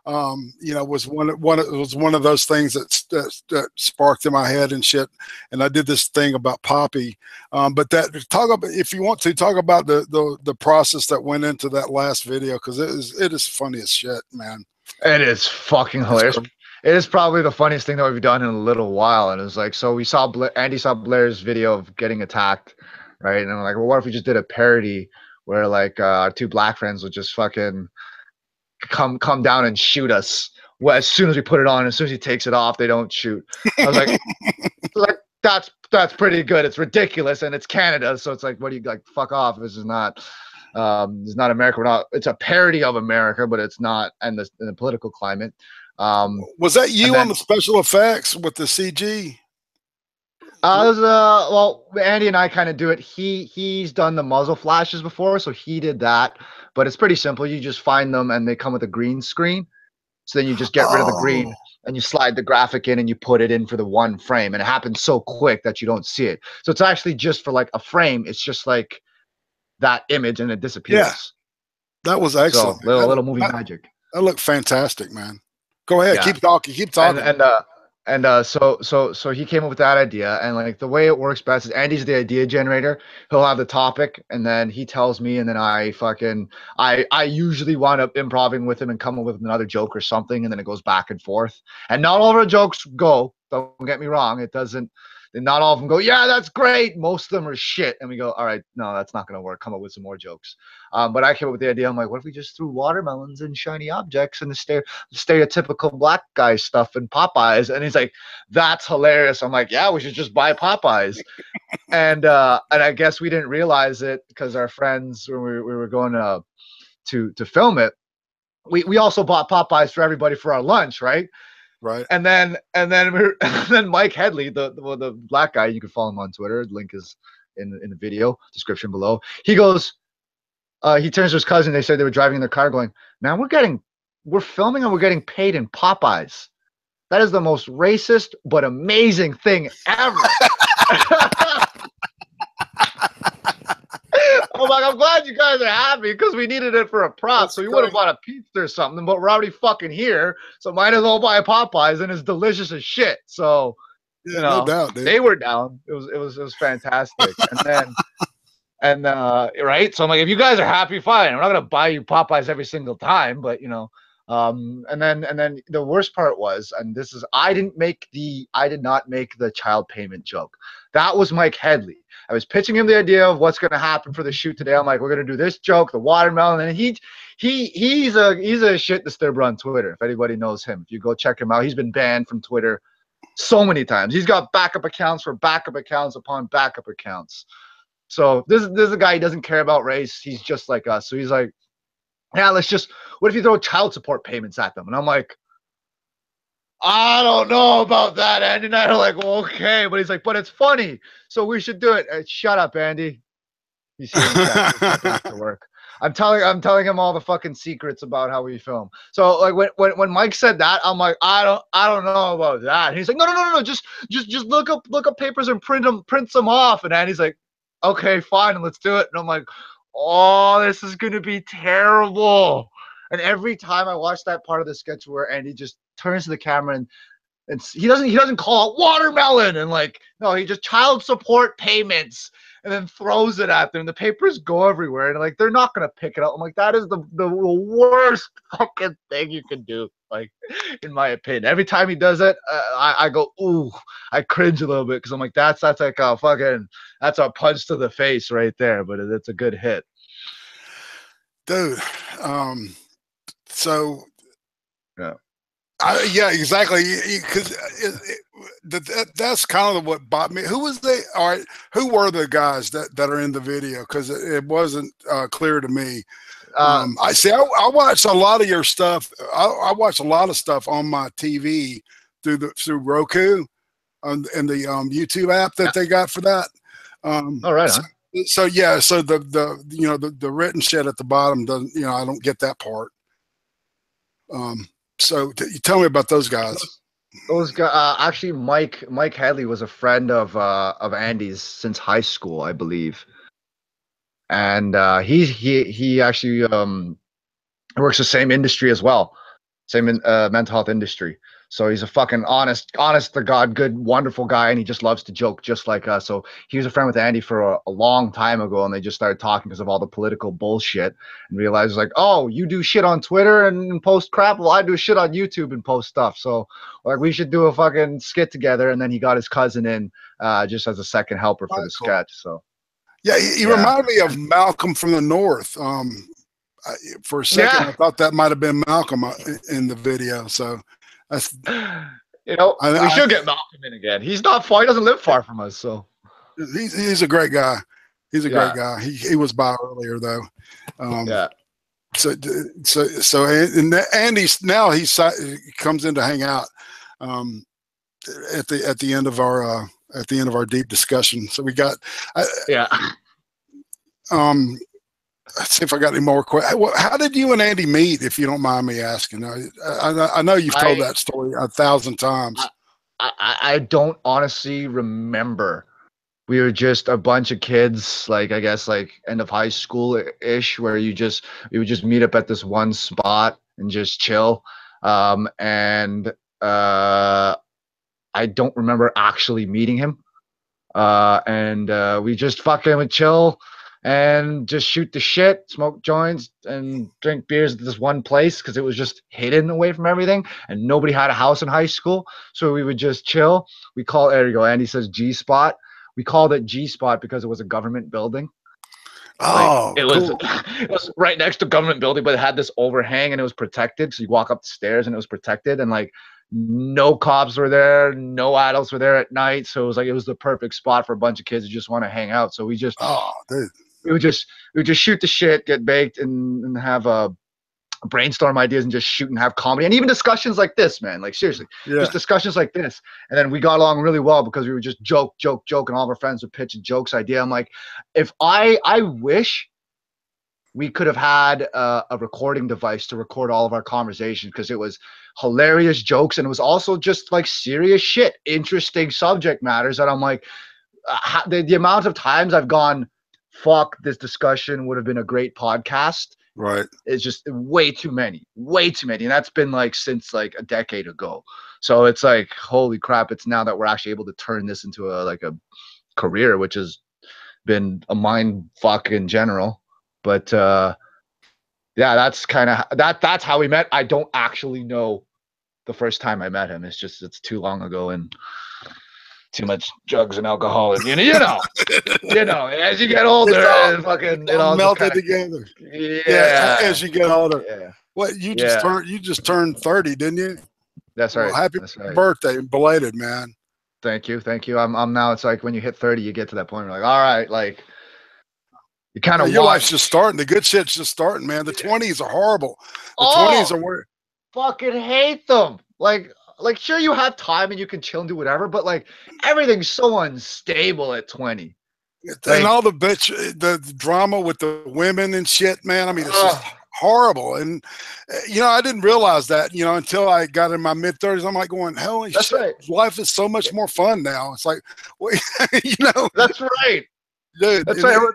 was one of those things that sparked in my head and shit. And I did this thing about Poppy. But if you want to talk about the process that went into that last video, because it is funny as shit, man. It is fucking hilarious. It is probably the funniest thing that we've done in a little while. And it was like, so we saw Andy saw Blair's video of getting attacked, right? And I'm like, well, what if we just did a parody where like our two black friends would just fucking come down and shoot us. Well, as soon as we put it on, as soon as he takes it off, they don't shoot. I was like, that's pretty good. It's ridiculous, and it's Canada, so it's like, what do you like? Fuck off. This is not America. We're not. It's a parody of America, but it's not. And the political climate. Was that you on the special effects with the CG? Well, Andy and I kind of do it. He's done the muzzle flashes before, so he did that. But it's pretty simple. You just find them, and they come with a green screen. So then you just get rid of the green, and you slide the graphic in, and you put it in for the one frame. And it happens so quick that you don't see it. So it's actually just for like a frame. It's just like that image, and it disappears. Yeah, that was excellent. So, little movie magic. That looked fantastic, man. Go ahead, keep talking. So he came up with that idea, and like the way it works best is Andy's the idea generator. He'll have the topic, and then he tells me, and then I usually wind up improvising with him and come up with another joke or something, and then it goes back and forth. And not all of our jokes go. Don't get me wrong. It doesn't. Not all of them go, yeah, that's great. Most of them are shit. And we go, all right, no, that's not going to work. Come up with some more jokes. But I came up with the idea. I'm like, what if we just threw watermelons and shiny objects and the stereotypical black guy stuff and Popeyes? And he's like, that's hilarious. I'm like, yeah, we should just buy Popeyes. and I guess we didn't realize it because our friends, when we were going to film it, we also bought Popeyes for everybody for our lunch, right? Right. And then Mike Headley, the black guy, you can follow him on Twitter. The link is in the video description below. He goes, he turns to his cousin. They said they were driving in their car going, man, we're filming and we're getting paid in Popeyes. That is the most racist but amazing thing ever. I'm like, I'm glad you guys are happy because we needed it for a prop. That's so we would have bought a pizza or something, but we're already fucking here. So might as well buy a Popeyes, and it's delicious as shit. So, no doubt, dude. They were down. It was fantastic. And right. So I'm like, if you guys are happy, fine. I'm not gonna buy you Popeyes every single time, but and then the worst part was, and this is, I did not make the child payment joke. That was Mike Headley. I was pitching him the idea of what's going to happen for the shoot today. I'm like, we're going to do this joke, the watermelon, and he's a shit disturber on Twitter. If anybody knows him, if you go check him out, he's been banned from Twitter so many times. He's got backup accounts for backup accounts upon backup accounts. So this is a guy, he doesn't care about race. He's just like us. So he's like, yeah, what if you throw child support payments at them? And I'm like, I don't know about that. Andy and I are like, well, okay. But he's like, but it's funny, so we should do it. Shut up, Andy. He's back to work. I'm telling him all the fucking secrets about how we film. So like when Mike said that, I'm like, I don't know about that. And he's like, no. Just look up papers and print some off. And Andy's like, okay, fine, let's do it. And I'm like, oh, this is gonna be terrible. And every time I watch that part of the sketch where Andy just turns to the camera he doesn't call it watermelon and like, no, he just child support payments and then throws it at them. The papers go everywhere and like they're not gonna pick it up. I'm like, that is the worst fucking thing you can do. Like, in my opinion, every time he does it, I go, ooh, I cringe a little bit because I'm like, that's like a fucking, that's a punch to the face right there. But it's a good hit, dude. So yeah. Yeah, exactly. Because that's kind of what bought me. Who was they? All right, who were the guys that are in the video? Because it wasn't clear to me. I see. I watched a lot of your stuff. I watch a lot of stuff on my TV through Roku and the YouTube app that they got for that. All right. So yeah. So the written shit at the bottom doesn't. I don't get that part. So you tell me about those guys. Those guys, actually, Mike Hadley was a friend of Andy's since high school, I believe, and he actually works the same industry as well, same mental health industry. So he's a fucking honest to God, good, wonderful guy, and he just loves to joke, just like us. So he was a friend with Andy for a long time ago, and they just started talking because of all the political bullshit, and realized like, oh, you do shit on Twitter and post crap. Well, I do shit on YouTube and post stuff. So like, we should do a fucking skit together. And then he got his cousin in just as a second helper for the sketch. So yeah, he reminded me of Malcolm from the North. For a second, I thought that might have been Malcolm in the video. So. That's, we should get Malcolm in again. He's not far. He doesn't live far from us, so he's a great guy. He's a great guy. He was by earlier though. So and Andy's now he comes in to hang out at the end of our deep discussion. So we got let's see if I got any more questions. How did you and Andy meet, if you don't mind me asking? I know you've told that story 1,000 times. I don't honestly remember. We were just a bunch of kids, like I guess like end of high school-ish, where we would just meet up at this one spot and just chill. And I don't remember actually meeting him. And we just fucking would chill and just shoot the shit, smoke joints, and drink beers at this one place because it was just hidden away from everything, and nobody had a house in high school, so we would just chill. There you go. Andy says G Spot. We called it G Spot because it was a government building. Oh, it was right next to a government building, but it had this overhang and it was protected. So you walk up the stairs and it was protected, and like no cops were there, no adults were there at night. So it was the perfect spot for a bunch of kids who just want to hang out. So we would just shoot the shit, get baked, and have a brainstorm ideas and just shoot and have comedy and even discussions like this, man. Like seriously, just discussions like this. And then we got along really well because we would just joke, and all of our friends would pitch a jokes idea. I'm like, if I wish we could have had a recording device to record all of our conversations, because it was hilarious jokes and it was also just like serious shit, interesting subject matters that I'm like, the amount of times I've gone, fuck, this discussion would have been a great podcast. Right. It's just way too many. And that's been like since like a decade ago. So it's like, holy crap. It's now that we're actually able to turn this into a career, which has been a mind fuck in general. But that's kind of that's how we met. I don't actually know the first time I met him. It's too long ago and too much drugs and alcohol, and you know, as you get older, it all melted together. Yeah, as you get older. Yeah. What you just turned 30, didn't you? That's right. Well, happy birthday, belated, man. Thank you. I'm now. It's like when you hit 30, you get to that point where you're like, all right, like you kind of your life's just starting. The good shit's just starting, man. The 20s are horrible. The 20s are where fucking hate them. Like, sure, you have time and you can chill and do whatever, but like everything's so unstable at 20. And all the drama with the women and shit, man. I mean, it's just horrible. And I didn't realize that, until I got in my mid-30s. I'm like going, holy shit, right. Life is so much more fun now. It's like, That's right, dude. That's right.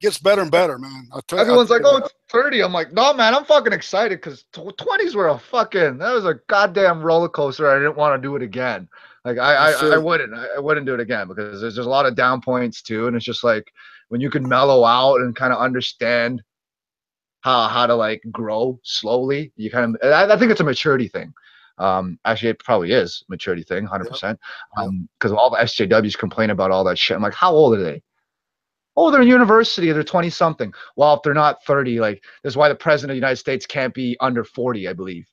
gets better and better, man. Everyone's like, oh, it's 30. I'm like, no, man, I'm fucking excited because 20s were that was a goddamn roller coaster. I didn't want to do it again. Like I wouldn't do it again because there's a lot of down points too. And it's just like when you can mellow out and kind of understand how to like grow slowly, you kind of, I think it's a maturity thing. Actually, it probably is a maturity thing, 100%. Because all the SJWs complain about all that shit. I'm like, how old are they? Oh, they're in university. They're 20 something. Well, if they're not 30, like that's why the president of the United States can't be under 40, I believe.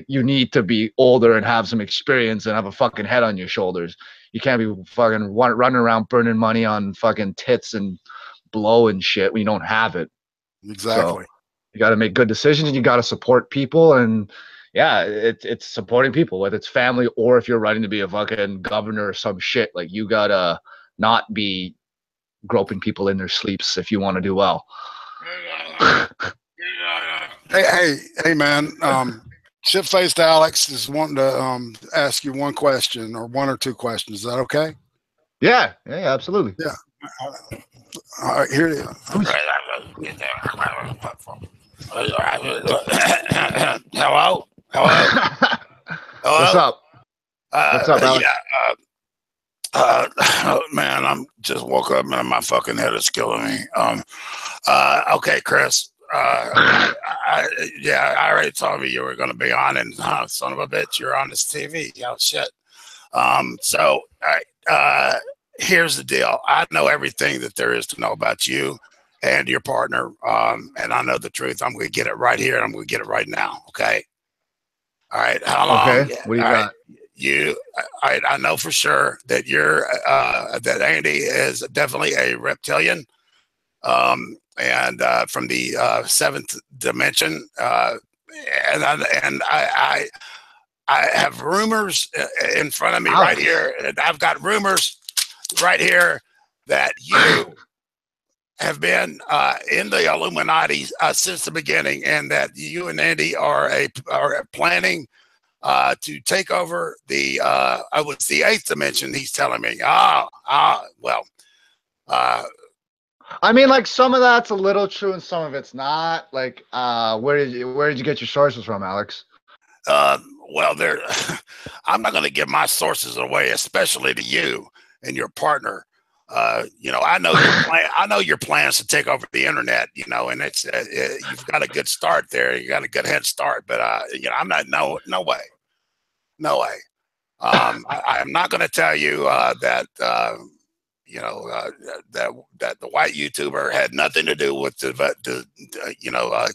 You need to be older and have some experience and have a fucking head on your shoulders. You can't be fucking running around burning money on fucking tits and blow and shit when you don't have it. Exactly. So you got to make good decisions and you got to support people. And yeah, it's supporting people, whether it's family or if you're running to be a fucking governor or some shit. Like you got to not be groping people in their sleeps if you want to do well. Hey, man. Shit-faced Alex is wanting to ask you one question or one or two questions. Is that okay? Yeah, absolutely. Yeah. All right, here it is. Hello? What's up? What's up, Alex? Man, I'm just woke up and my fucking head is killing me. Okay, Chris. I already told me you were going to be on, and son of a bitch, you're on this TV. Oh shit. Here's the deal. I know everything that there is to know about you and your partner, and I know the truth. I'm going to get it right here. I'm going to get it right now. Okay. All right. How long? Okay. What do you got? I know for sure that that Andy is definitely a reptilian, and from the seventh dimension. And I have rumors in front of me right here. And I've got rumors right here that you have been in the Illuminati since the beginning, and that you and Andy are planning to take over the the eighth dimension. He's telling me. Well. I mean, like some of that's a little true and some of it's not. Like, where did you get your sources from, Alex? Well, I'm not going to give my sources away, especially to you and your partner. I know your plan. I know your plans to take over the internet. And it's you've got a good start there. You got a good head start, but I'm not. No way. I'm not going to tell you that. That the white YouTuber had nothing to do with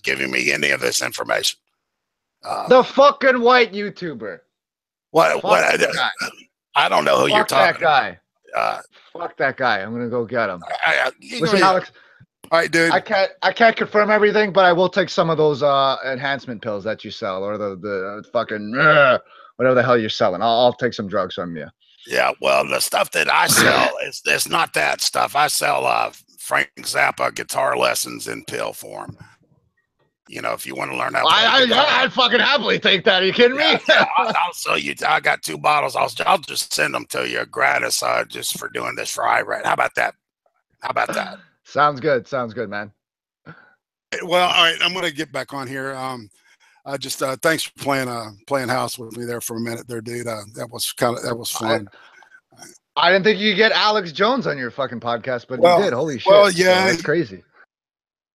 giving me any of this information. The fucking white YouTuber. What? I don't know who you're talking about. Fuck that guy. I'm gonna go get him. Listen, Alex. All right, dude. I can't confirm everything, but I will take some of those enhancement pills that you sell, or the fucking whatever the hell you're selling. I'll take some drugs from you. Yeah, well, the stuff that I sell it's not that stuff. I sell Frank Zappa guitar lessons in pill form. If you want to learn how. I'd fucking happily take that. Are you kidding me? I'll sell you. I got 2 bottles. I'll just send them to you gratis, just for doing this for Irate. How about that? Sounds good. Sounds good, man. Well, all right. I'm gonna get back on here. I just thanks for playing house with me there for a minute there, dude. That was fun. I didn't think you could get Alex Jones on your fucking podcast, but you did. Holy shit! Well, yeah, that's crazy.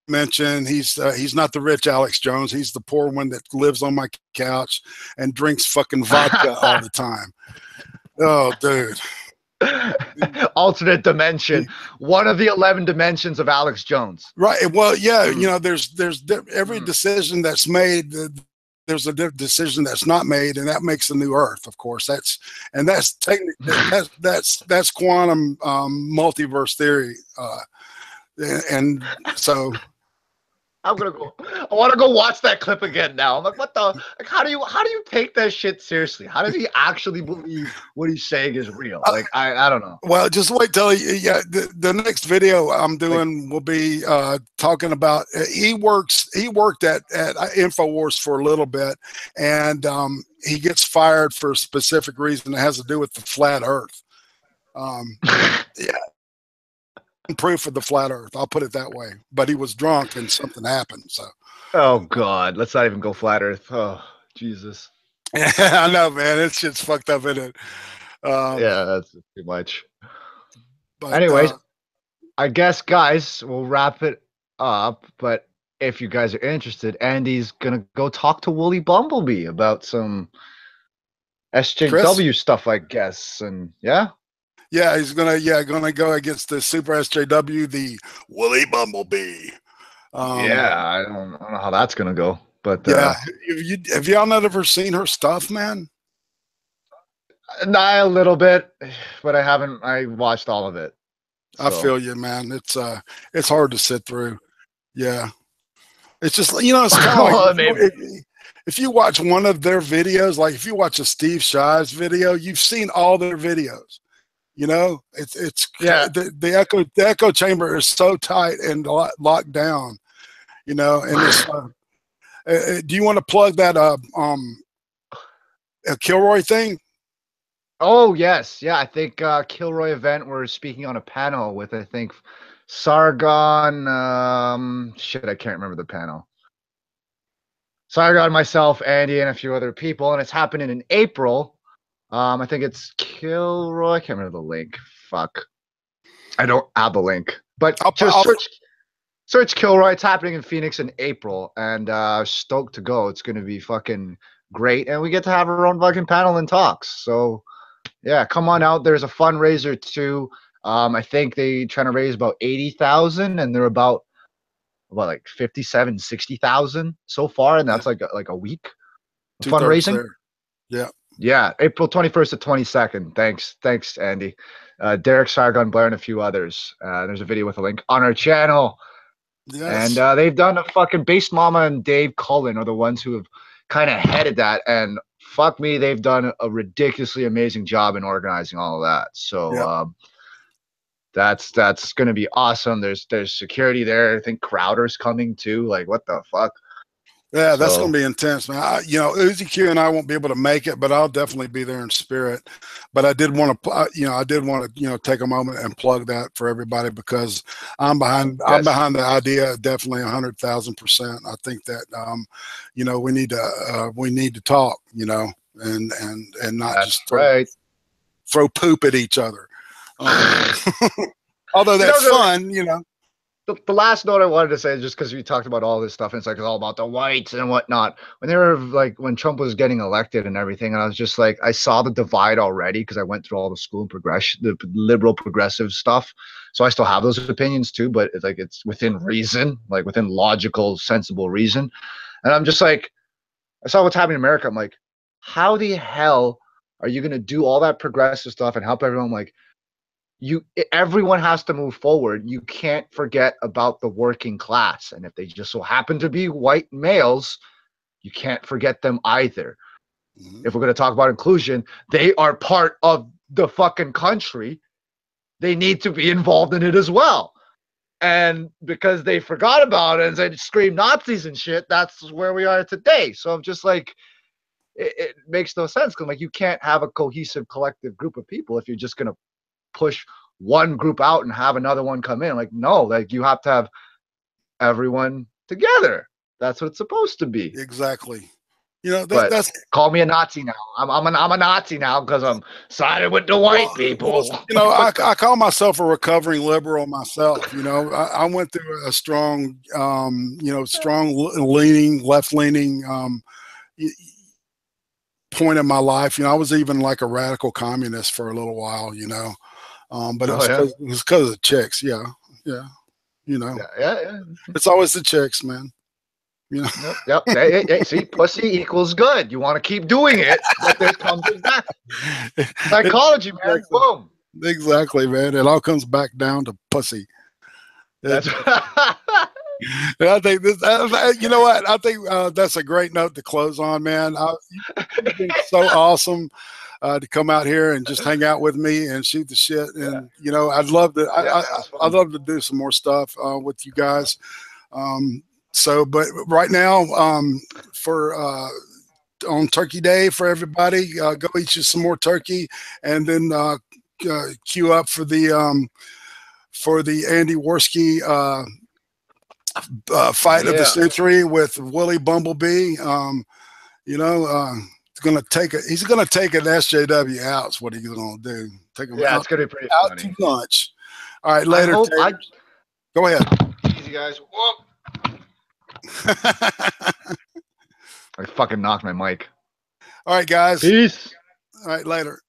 Mention he's not the rich Alex Jones. He's the poor one that lives on my couch and drinks fucking vodka all the time. Oh, dude. Alternate dimension, one of the 11 dimensions of Alex Jones. Right. Well, yeah. There's every decision that's made. There's a decision that's not made, and that makes a new Earth. Of course, that's quantum multiverse theory, and so. I want to go watch that clip again now. I'm like, what the? Like, how do you take that shit seriously? How does he actually believe what he's saying is real? Like, I don't know. Well, just wait till the next video I'm doing will be talking about. He worked at InfoWars for a little bit, and he gets fired for a specific reason that has to do with the flat Earth. Yeah. proof of the flat Earth. I'll put it that way. But he was drunk and something happened. So. Oh God, let's not even go flat Earth. Oh Jesus. Yeah, I know, man. It's just fucked up, isn't it? Yeah, that's too much. But, anyways, I guess, guys, we'll wrap it up. But if you guys are interested, Andy's gonna go talk to Wooly Bumblebee about some SJW Chris? stuff, I guess. And yeah. Yeah, he's gonna go against the Super SJW, the Wooly Bumblebee. Yeah, I don't know how that's gonna go, but yeah, have y'all not ever seen her stuff, man? Nah, a little bit, but I haven't. I watched all of it. So. I feel you, man. It's hard to sit through. Yeah, it's just, you know, it's kind of like if you watch one of their videos, like if you watch a Steve Shives video, you've seen all their videos. You know, it's yeah. The echo chamber is so tight and locked down. You know, and it's, do you want to plug that Kilroy thing? Oh yes, yeah. I think Kilroy event. We're speaking on a panel with, I think, Sargon. Shit, I can't remember the panel. Sargon, myself, Andy, and a few other people, and it's happening in April. I think it's Kilroy. I can't remember the link. Fuck, I don't have the link. But just search Kilroy. It's happening in Phoenix in April, and stoked to go. It's going to be fucking great, and we get to have our own fucking panel and talks. So. Yeah, come on out. There's a fundraiser too. I think they trying to raise about 80,000, and they're about like 57, 60,000 so far, and that's like a week of fundraising. Yeah, yeah. April 21st to 22nd. Thanks, Andy, Derek, Sargon, Blair, and a few others. There's a video with a link on our channel. Yes. And they've done a fucking Based Mama and Dave Cullen are the ones who have kind of headed that, and fuck me, they've done a ridiculously amazing job in organizing all of that. So that's going to be awesome. There's security there. I think Crowder's coming too. Like, what the fuck? Yeah, that's going to be intense, man. You know, Uzi Q and I won't be able to make it, but I'll definitely be there in spirit. But I did want to, take a moment and plug that for everybody, because I'm behind the idea, definitely 100,000%. I think that, we need to talk, and not that's just throw poop at each other. Although that's fun, The last note I wanted to say, just because we talked about all this stuff, and it's like all about the whites and whatnot. When Trump was getting elected and everything, and I was just like, I saw the divide already because I went through all the school progression, the liberal progressive stuff. So I still have those opinions too, but it's within reason, like within logical, sensible reason. And I'm just like, I saw what's happening in America. I'm like, how the hell are you going to do all that progressive stuff and help everyone? Like, everyone has to move forward. You can't forget about the working class. And if they just so happen to be white males, you can't forget them either. Mm-hmm. If we're going to talk about inclusion, they are part of the fucking country. They need to be involved in it as well. And because they forgot about it and they scream Nazis and shit, that's where we are today. So I'm just like, it makes no sense, because like, you can't have a cohesive collective group of people if you're just going to push one group out and have another one come in. Like, no, like, you have to have everyone together. That's what it's supposed to be. Exactly. That's call me a Nazi now. I'm a Nazi now because I'm sided with the white people. I call myself a recovering liberal myself. I went through a strong, left-leaning point in my life. I was even like a radical communist for a little while. But it was because of the chicks. Yeah. It's always the chicks, man. Yep. Hey, see, pussy equals good. You want to keep doing it, but there comes back. Psychology, man. Exactly. Boom. Exactly, man. It all comes back down to pussy. That's And I think this. You know what? I think that's a great note to close on, man. You've been so awesome to come out here and just hang out with me and shoot the shit. And I'd love to. I'd love to do some more stuff with you guys. But right now, for on Turkey Day for everybody, go eat you some more turkey, and then queue up for the for the Andy Warski fight of the century with Willie Bumblebee. You know, he's gonna take an SJW out. Is what he's gonna do. Take him out. It's gonna be pretty out funny. to lunch. All right, later. Go ahead. Easy, guys. Whoop. I fucking knocked my mic. All right, guys. Peace. All right, later.